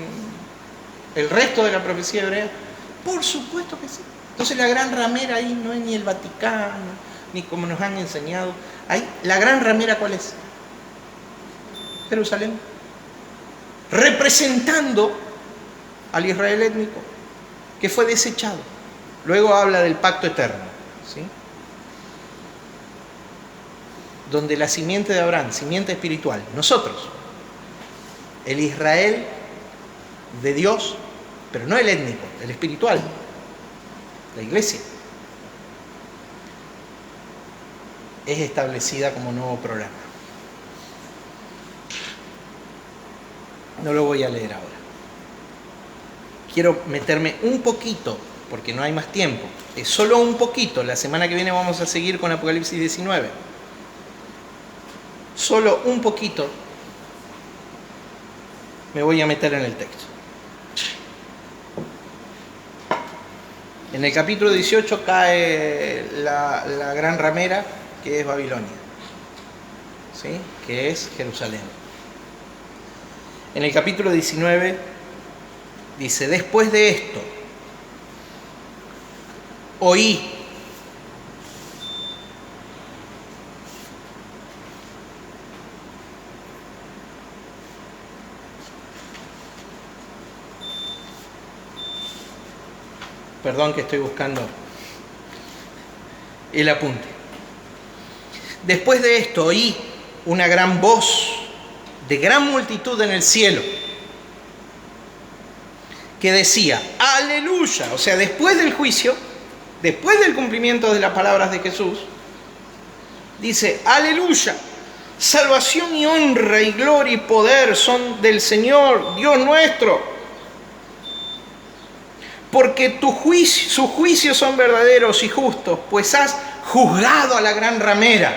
el resto de la profecía hebrea? Por supuesto que sí. Entonces la gran ramera ahí no es ni el Vaticano, ni como nos han enseñado. Ahí, ¿la gran ramera cuál es? Jerusalén. Representando al Israel étnico, que fue desechado. Luego habla del pacto eterno, ¿sí? Donde la simiente de Abraham, simiente espiritual, nosotros, el Israel de Dios, pero no el étnico, el espiritual, la iglesia, es establecida como nuevo programa. No lo voy a leer ahora. Quiero meterme un poquito, porque no hay más tiempo, es solo un poquito. La semana que viene vamos a seguir con Apocalipsis 19. Solo un poquito me voy a meter en el texto. En el capítulo 18 cae la gran ramera, que es Babilonia, ¿sí? Que es Jerusalén. En el capítulo 19 dice: después de esto, oí Perdón que estoy buscando el apunte. Después de esto oí una gran voz de gran multitud en el cielo que decía: aleluya. O sea, después del juicio, después del cumplimiento de las palabras de Jesús, dice: aleluya, salvación y honra y gloria y poder son del Señor Dios nuestro, porque sus juicios son verdaderos y justos, pues has juzgado a la gran ramera.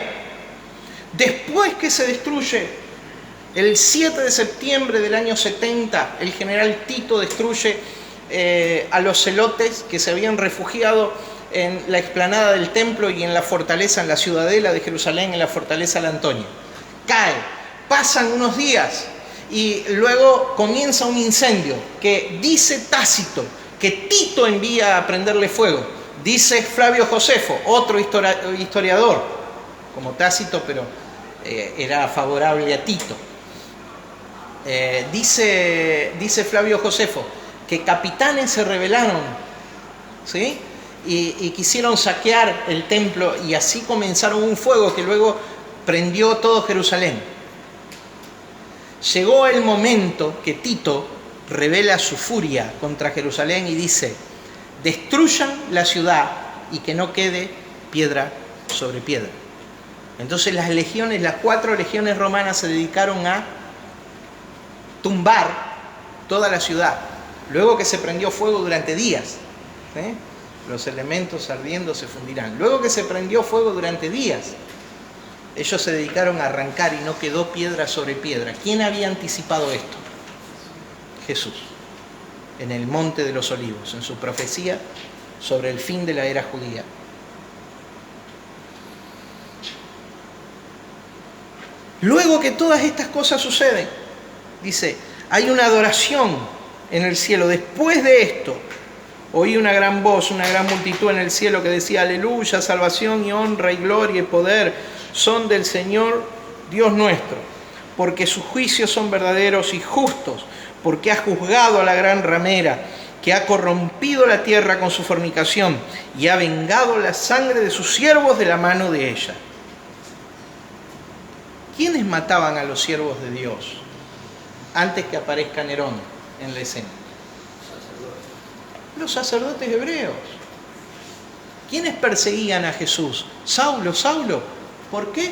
Después que se destruye, el 7 de septiembre del año 70, el general Tito destruye a los celotes que se habían refugiado en la explanada del templo y en la fortaleza, en la ciudadela de Jerusalén, en la fortaleza de Antonia. Cae, pasan unos días y luego comienza un incendio que dice Tácito que Tito envía a prenderle fuego. Dice Flavio Josefo, otro historiador, como Tácito, pero era favorable a Tito. Dice Flavio Josefo que capitanes se rebelaron, ¿sí? Y quisieron saquear el templo, y así comenzaron un fuego que luego prendió todo Jerusalén. Llegó el momento que Tito revela su furia contra Jerusalén y dice: destruyan la ciudad y que no quede piedra sobre piedra. Entonces las legiones, las 4 legiones romanas, se dedicaron a tumbar toda la ciudad, luego que se prendió fuego durante días, ¿sí? Los elementos ardiendo se fundirán. Luego que se prendió fuego durante días, ellos se dedicaron a arrancar y no quedó piedra sobre piedra. ¿Quién había anticipado esto? Jesús, en el Monte de los Olivos, en su profecía sobre el fin de la era judía. Luego que todas estas cosas suceden, dice, hay una adoración en el cielo. Después de esto, oí una gran voz, una gran multitud en el cielo que decía: aleluya, salvación y honra y gloria y poder son del Señor Dios nuestro, porque sus juicios son verdaderos y justos, porque ha juzgado a la gran ramera, que ha corrompido la tierra con su fornicación y ha vengado la sangre de sus siervos de la mano de ella. ¿Quiénes mataban a los siervos de Dios antes que aparezca Nerón en la escena? Los sacerdotes hebreos. ¿Quiénes perseguían a Jesús? Saulo, Saulo, ¿por qué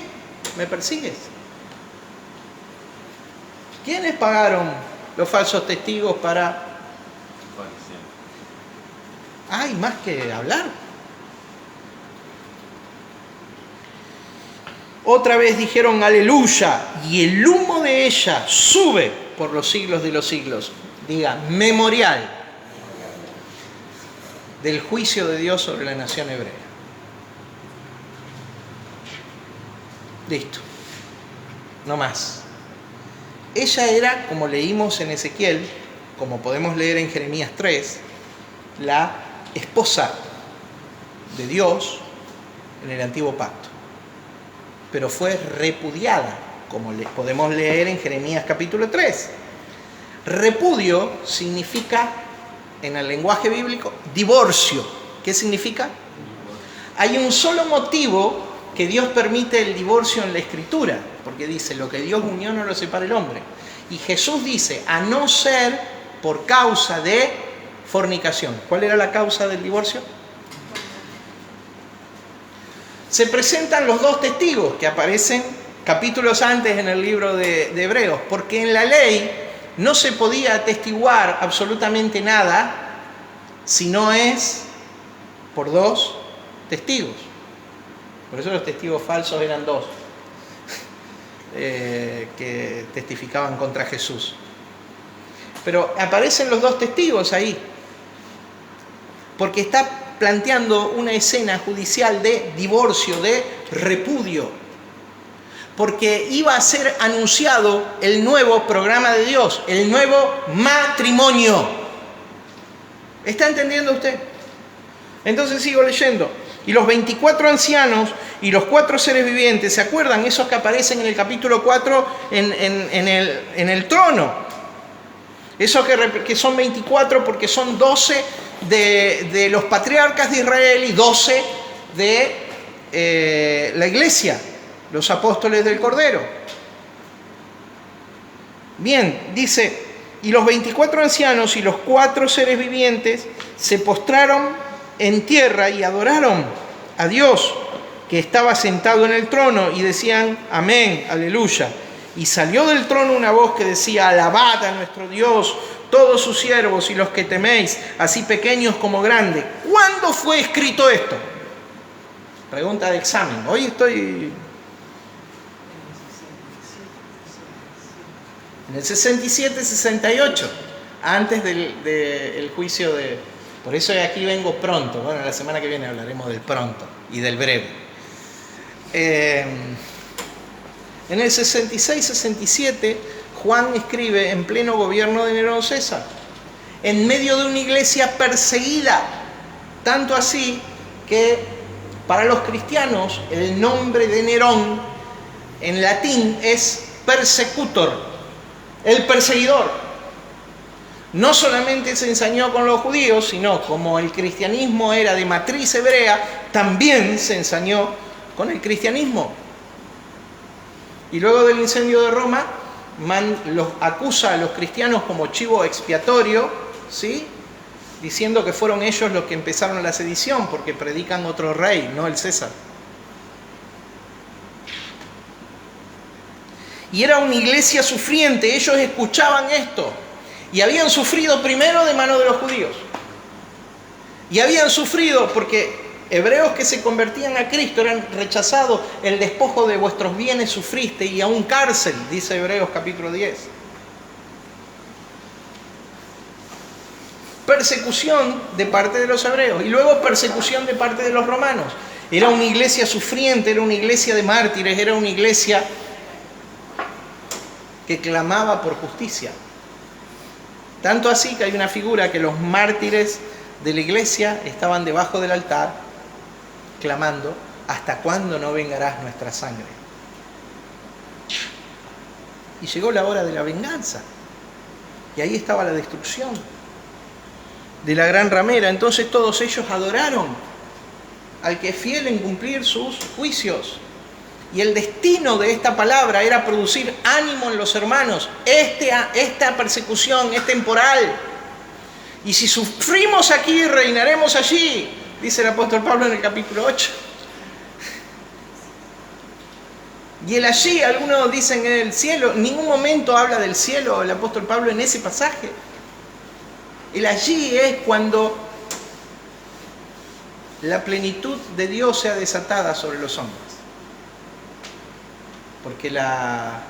me persigues? ¿Quiénes pagaron los falsos testigos para...? Hay más que hablar. Otra vez dijeron aleluya, y el humo de ella sube por los siglos de los siglos. Diga, memorial del juicio de Dios sobre la nación hebrea. Listo. No más. Ella era, como leímos en Ezequiel, como podemos leer en Jeremías 3, la esposa de Dios en el antiguo pacto. Pero fue repudiada, como podemos leer en Jeremías capítulo 3. Repudio significa, en el lenguaje bíblico, divorcio. ¿Qué significa? Hay un solo motivo que Dios permite el divorcio en la Escritura, porque dice, lo que Dios unió no lo separa el hombre. Y Jesús dice, a no ser por causa de fornicación. ¿Cuál era la causa del divorcio? Se presentan los dos testigos que aparecen capítulos antes en el libro de Hebreos, porque en la ley no se podía atestiguar absolutamente nada si no es por dos testigos. Por eso los testigos falsos eran dos, que testificaban contra Jesús. Pero aparecen los dos testigos ahí, porque está planteando una escena judicial de divorcio, de repudio, porque iba a ser anunciado el nuevo programa de Dios, el nuevo matrimonio. ¿Está entendiendo usted? Entonces sigo leyendo. Y los 24 ancianos y los 4 seres vivientes, ¿se acuerdan? Esos que aparecen en el capítulo 4 en el trono. Esos que son 24 porque son 12 de los patriarcas de Israel y 12 de la iglesia, los apóstoles del Cordero. Bien, dice, y los 24 ancianos y los 4 seres vivientes se postraron en tierra y adoraron a Dios que estaba sentado en el trono y decían, amén, aleluya. Y salió del trono una voz que decía, alabad a nuestro Dios, todos sus siervos y los que teméis, así pequeños como grandes. ¿Cuándo fue escrito esto? Pregunta de examen. Hoy estoy... En el 67-68, antes del juicio de... Por eso aquí vengo pronto. Bueno, la semana que viene hablaremos del pronto y del breve. En el 66-67, Juan escribe en pleno gobierno de Nerón César, en medio de una iglesia perseguida, tanto así que para los cristianos el nombre de Nerón en latín es persecutor, el perseguidor. No solamente se ensañó con los judíos, sino como el cristianismo era de matriz hebrea, también se ensañó con el cristianismo. Y luego del incendio de Roma, los acusa a los cristianos como chivo expiatorio, ¿sí? Diciendo que fueron ellos los que empezaron la sedición, porque predican otro rey, no el César. Y era una iglesia sufriente, ellos escuchaban esto, y habían sufrido primero de mano de los judíos. Y habían sufrido porque hebreos que se convertían a Cristo eran rechazados, el despojo de vuestros bienes sufriste y aún cárcel, dice Hebreos capítulo 10. Persecución de parte de los hebreos y luego persecución de parte de los romanos. Era una iglesia sufriente, era una iglesia de mártires, era una iglesia que clamaba por justicia. Tanto así que hay una figura que los mártires de la iglesia estaban debajo del altar clamando: ¿hasta cuándo no vengarás nuestra sangre? Y llegó la hora de la venganza. Y ahí estaba la destrucción de la gran ramera. Entonces todos ellos adoraron al que es fiel en cumplir sus juicios. Y el destino de esta palabra era producir ánimo en los hermanos. Esta persecución es temporal. Y si sufrimos aquí, reinaremos allí, dice el apóstol Pablo en el capítulo 8. Y el allí, algunos dicen en el cielo. En ningún momento habla del cielo el apóstol Pablo en ese pasaje. El allí es cuando la plenitud de Dios sea desatada sobre los hombres. Porque la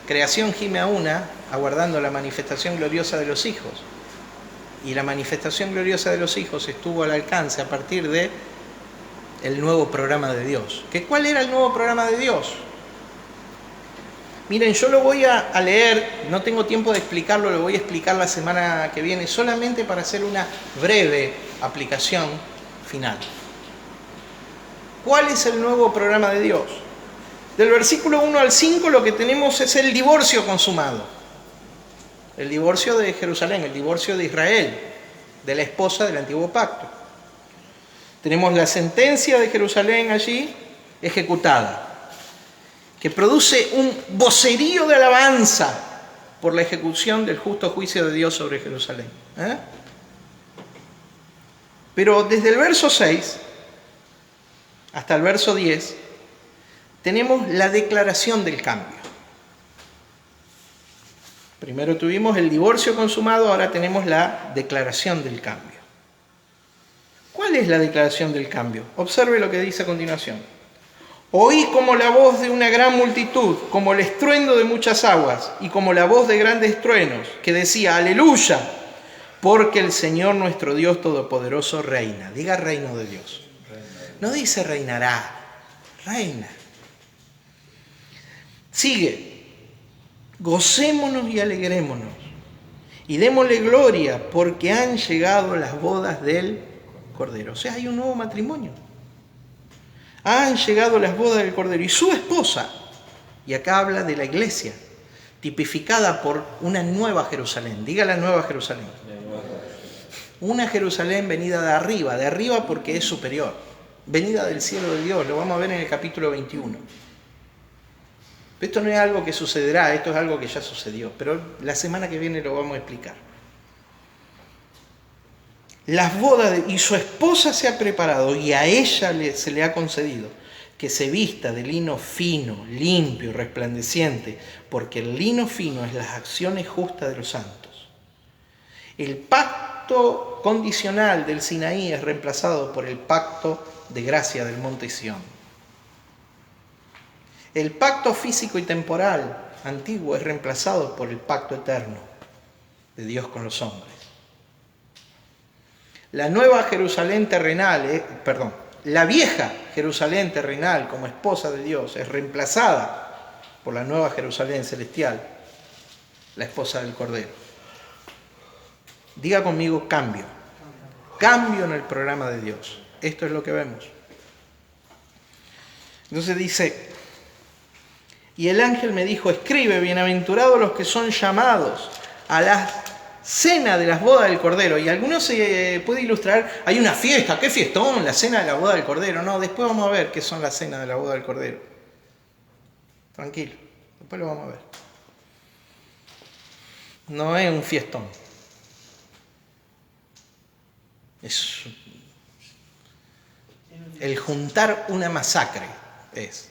creación gime a una, aguardando la manifestación gloriosa de los hijos. Y la manifestación gloriosa de los hijos estuvo al alcance a partir de el nuevo programa de Dios. ¿Cuál era el nuevo programa de Dios? Miren, yo lo voy a leer, no tengo tiempo de explicarlo, lo voy a explicar la semana que viene, solamente para hacer una breve aplicación final. ¿Cuál es el nuevo programa de Dios? Del versículo 1 al 5 lo que tenemos es el divorcio consumado. El divorcio de Jerusalén, el divorcio de Israel, de la esposa del antiguo pacto. Tenemos la sentencia de Jerusalén allí ejecutada, que produce un vocerío de alabanza por la ejecución del justo juicio de Dios sobre Jerusalén. Pero desde el verso 6 hasta el verso 10 tenemos la declaración del cambio. Primero tuvimos el divorcio consumado, ahora tenemos la declaración del cambio. ¿Cuál es la declaración del cambio? Observe lo que dice a continuación. Oí como la voz de una gran multitud, como el estruendo de muchas aguas y como la voz de grandes truenos, que decía: aleluya, porque el Señor nuestro Dios Todopoderoso reina. Diga reino de Dios. No dice reinará, reina. Sigue: gocémonos y alegrémonos y démosle gloria, porque han llegado las bodas del Cordero. O sea, hay un nuevo matrimonio. Han llegado las bodas del Cordero y su esposa, y acá habla de la iglesia, tipificada por una nueva Jerusalén. Diga la nueva Jerusalén. Una Jerusalén venida de arriba porque es superior, venida del cielo de Dios. Lo vamos a ver en el capítulo 21. Esto no es algo que sucederá, esto es algo que ya sucedió, pero la semana que viene lo vamos a explicar. Las bodas y su esposa se ha preparado, y a ella se le ha concedido que se vista de lino fino, limpio, resplandeciente, porque el lino fino es las acciones justas de los santos. El pacto condicional del Sinaí es reemplazado por el pacto de gracia del monte Sión. El pacto físico y temporal antiguo es reemplazado por el pacto eterno de Dios con los hombres. La nueva Jerusalén terrenal, la vieja Jerusalén terrenal como esposa de Dios es reemplazada por la nueva Jerusalén celestial, la esposa del Cordero. Diga conmigo: cambio. Cambio en el programa de Dios. Esto es lo que vemos. Entonces dice: y el ángel me dijo: escribe, bienaventurados los que son llamados a la cena de las bodas del Cordero. Y algunos se puede ilustrar: hay una fiesta, ¿qué fiestón? La cena de la boda del Cordero. No, después vamos a ver qué son las cenas de la boda del Cordero. Tranquilo, después lo vamos a ver. No es un fiestón. Es el juntar una masacre, es.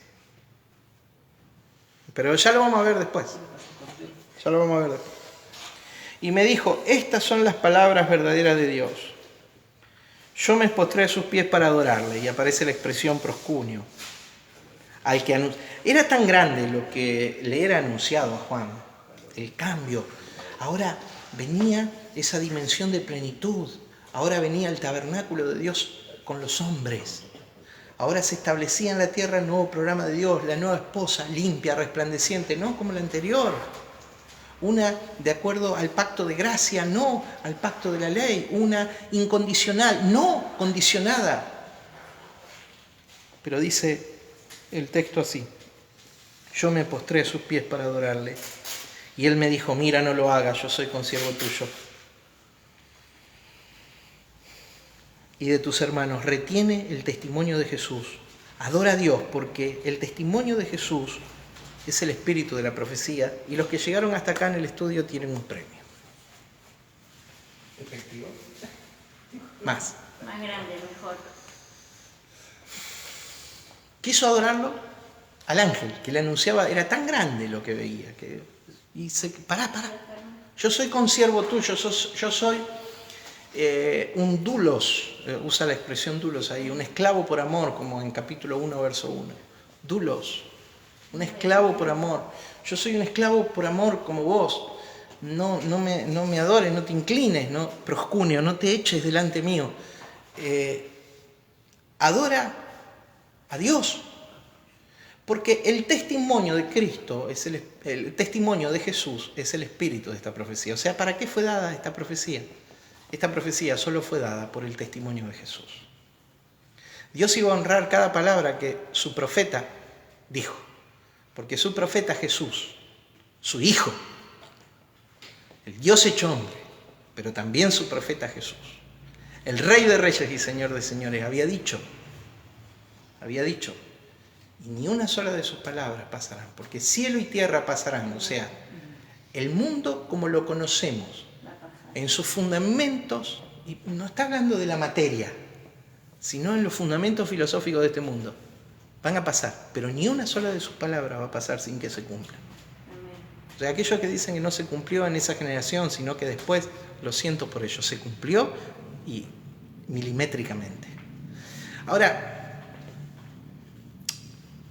Pero ya lo vamos a ver después. Ya lo vamos a ver después. Y me dijo: estas son las palabras verdaderas de Dios. Yo me postré a sus pies para adorarle. Y aparece la expresión proscunio. Era tan grande lo que le era anunciado a Juan, el cambio. Ahora venía esa dimensión de plenitud. Ahora venía el tabernáculo de Dios con los hombres. Ahora se establecía en la tierra el nuevo programa de Dios, la nueva esposa limpia, resplandeciente, no como la anterior. una de acuerdo al pacto de gracia, no al pacto de la ley, una incondicional, no condicionada. Pero dice el texto así: yo me postré a sus pies para adorarle, y él me dijo, mira, no lo hagas, yo soy consiervo tuyo y de tus hermanos, retiene el testimonio de Jesús, adora a Dios, porque el testimonio de Jesús es el espíritu de la profecía, y los que llegaron hasta acá en el estudio tienen un premio. ¿Efectivo? Más grande, mejor. Quiso adorarlo al ángel que le anunciaba, era tan grande lo que veía, que dice, pará, yo soy consiervo tuyo, yo soy un doulos, usa la expresión doulos ahí, un esclavo por amor, como en capítulo 1, verso 1. Doulos, un esclavo por amor. Yo soy un esclavo por amor como vos. No me adores, no te inclines, no proscunio, no te eches delante mío. Adora a Dios. Porque el testimonio de Cristo, el testimonio de Jesús es el espíritu de esta profecía. O sea, ¿para qué fue dada esta profecía? Esta profecía solo fue dada por el testimonio de Jesús. Dios iba a honrar cada palabra que su profeta dijo. Porque su profeta Jesús, su Hijo, el Dios hecho hombre, pero también su profeta Jesús, el Rey de Reyes y Señor de Señores, había dicho, y ni una sola de sus palabras pasarán, porque cielo y tierra pasarán, o sea, el mundo como lo conocemos, en sus fundamentos, y no está hablando de la materia, sino en los fundamentos filosóficos de este mundo, van a pasar, pero ni una sola de sus palabras va a pasar sin que se cumpla. O sea, aquellos que dicen que no se cumplió en esa generación, sino que después, lo siento por ello, se cumplió y milimétricamente. Ahora,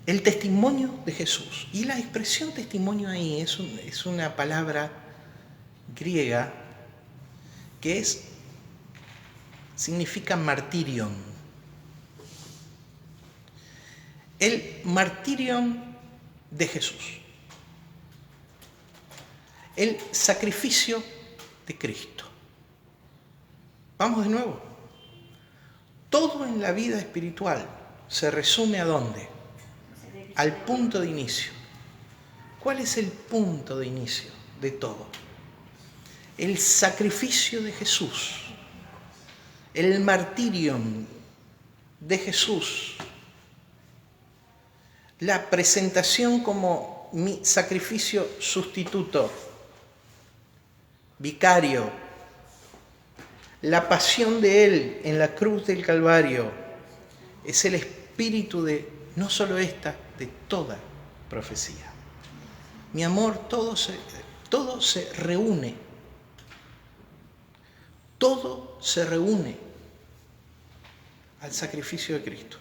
el testimonio de Jesús, y la expresión testimonio ahí es una palabra griega que significa martirion. El martirion de Jesús. El sacrificio de Cristo. Vamos de nuevo. Todo en la vida espiritual se resume ¿a dónde? Al punto de inicio. ¿Cuál es el punto de inicio de todo? El sacrificio de Jesús. El martirion de Jesús. La presentación como mi sacrificio sustituto, vicario, la pasión de Él en la cruz del Calvario, es el espíritu de no solo esta, de toda profecía. Mi amor, todo se reúne. Todo se reúne al sacrificio de Cristo.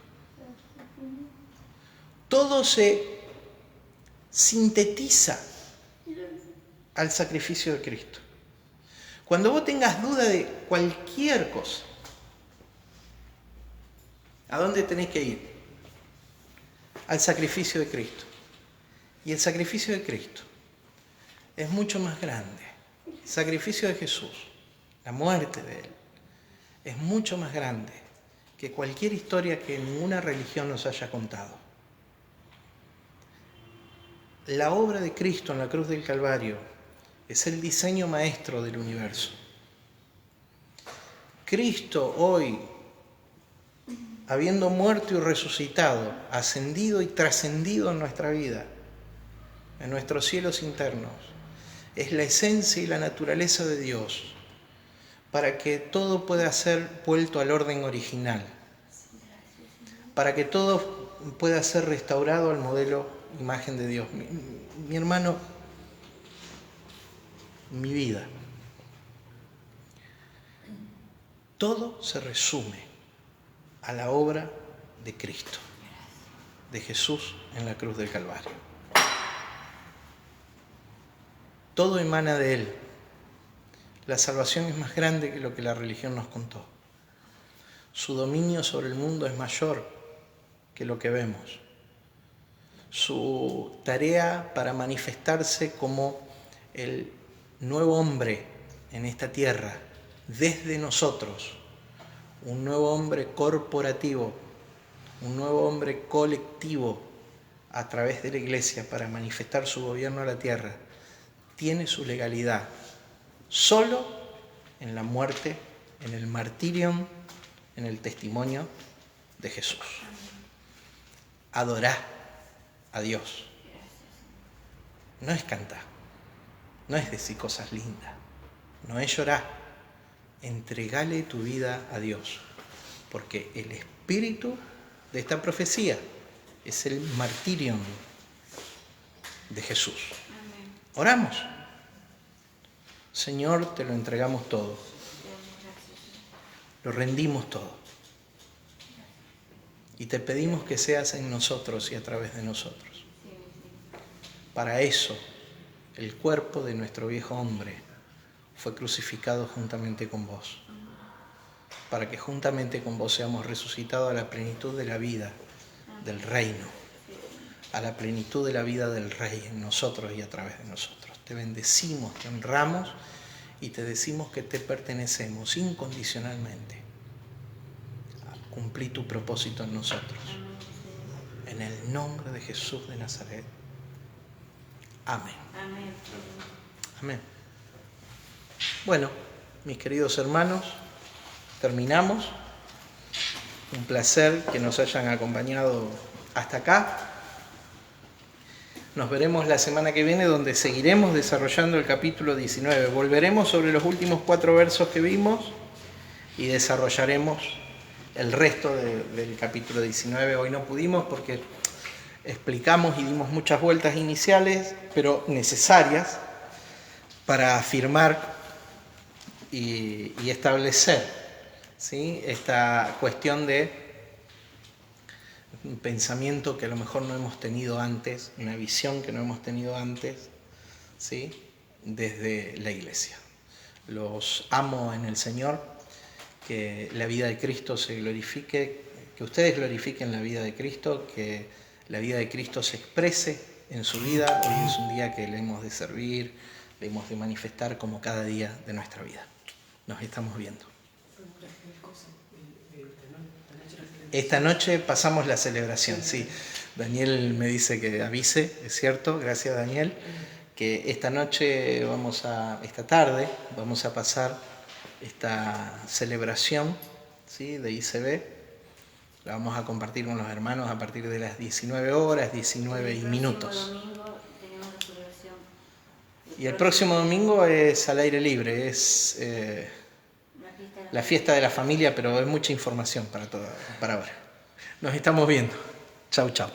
Todo se sintetiza al sacrificio de Cristo. Cuando vos tengas duda de cualquier cosa, ¿a dónde tenés que ir? Al sacrificio de Cristo. Y el sacrificio de Cristo es mucho más grande. El sacrificio de Jesús, la muerte de Él, es mucho más grande que cualquier historia que ninguna religión nos haya contado. La obra de Cristo en la cruz del Calvario es el diseño maestro del universo. Cristo hoy, habiendo muerto y resucitado, ascendido y trascendido en nuestra vida, en nuestros cielos internos, es la esencia y la naturaleza de Dios para que todo pueda ser vuelto al orden original, para que todo pueda ser restaurado al modelo imagen de Dios. Mi hermano, mi vida, todo se resume a la obra de Cristo, de Jesús en la cruz del Calvario. Todo emana de Él. La salvación es más grande que lo que la religión nos contó. Su dominio sobre el mundo es mayor que lo que vemos. Su tarea para manifestarse como el nuevo hombre en esta tierra, desde nosotros, un nuevo hombre corporativo, un nuevo hombre colectivo a través de la Iglesia para manifestar su gobierno a la tierra, tiene su legalidad solo en la muerte, en el martirio, en el testimonio de Jesús. Adorá a Dios. No es cantar, no es decir cosas lindas, no es llorar. Entregale tu vida a Dios, porque el espíritu de esta profecía es el martirio de Jesús. Amén. Oramos. Señor, te lo entregamos todo, Te damos gracias. lo rendimos todo. Y te pedimos que seas en nosotros y a través de nosotros. Sí, sí. Para eso, el cuerpo de nuestro viejo hombre fue crucificado juntamente con vos. Para que juntamente con vos seamos resucitados a la plenitud de la vida del reino. A la plenitud de la vida del Rey en nosotros y a través de nosotros. Te bendecimos, te honramos y te decimos que te pertenecemos incondicionalmente. Cumplí tu propósito en nosotros. En el nombre de Jesús de Nazaret. Amén. Amén. Amén. Bueno, mis queridos hermanos, terminamos. Un placer que nos hayan acompañado hasta acá. Nos veremos la semana que viene, donde seguiremos desarrollando el capítulo 19. Volveremos sobre los últimos 4 versos que vimos y desarrollaremos el resto del capítulo 19. Hoy no pudimos porque explicamos y dimos muchas vueltas iniciales, pero necesarias para afirmar y establecer, ¿sí?, esta cuestión de un pensamiento que a lo mejor no hemos tenido antes, una visión que no hemos tenido antes, ¿sí?, desde la Iglesia. Los amo en el Señor. Que la vida de Cristo se glorifique, que ustedes glorifiquen la vida de Cristo, que la vida de Cristo se exprese en su vida. Hoy es un día que le hemos de servir, le hemos de manifestar como cada día de nuestra vida. Nos estamos viendo. Esta noche pasamos la celebración, sí. Daniel me dice que avise, es cierto, gracias Daniel, que esta tarde vamos a pasar esta celebración, ¿sí?, de ICB. La vamos a compartir con los hermanos a partir de las 19 horas, 19 y minutos. El próximo domingo tenemos la celebración. Y el próximo domingo es al aire libre, es la fiesta de la familia, pero es mucha información para ahora. Nos estamos viendo. Chau, chau.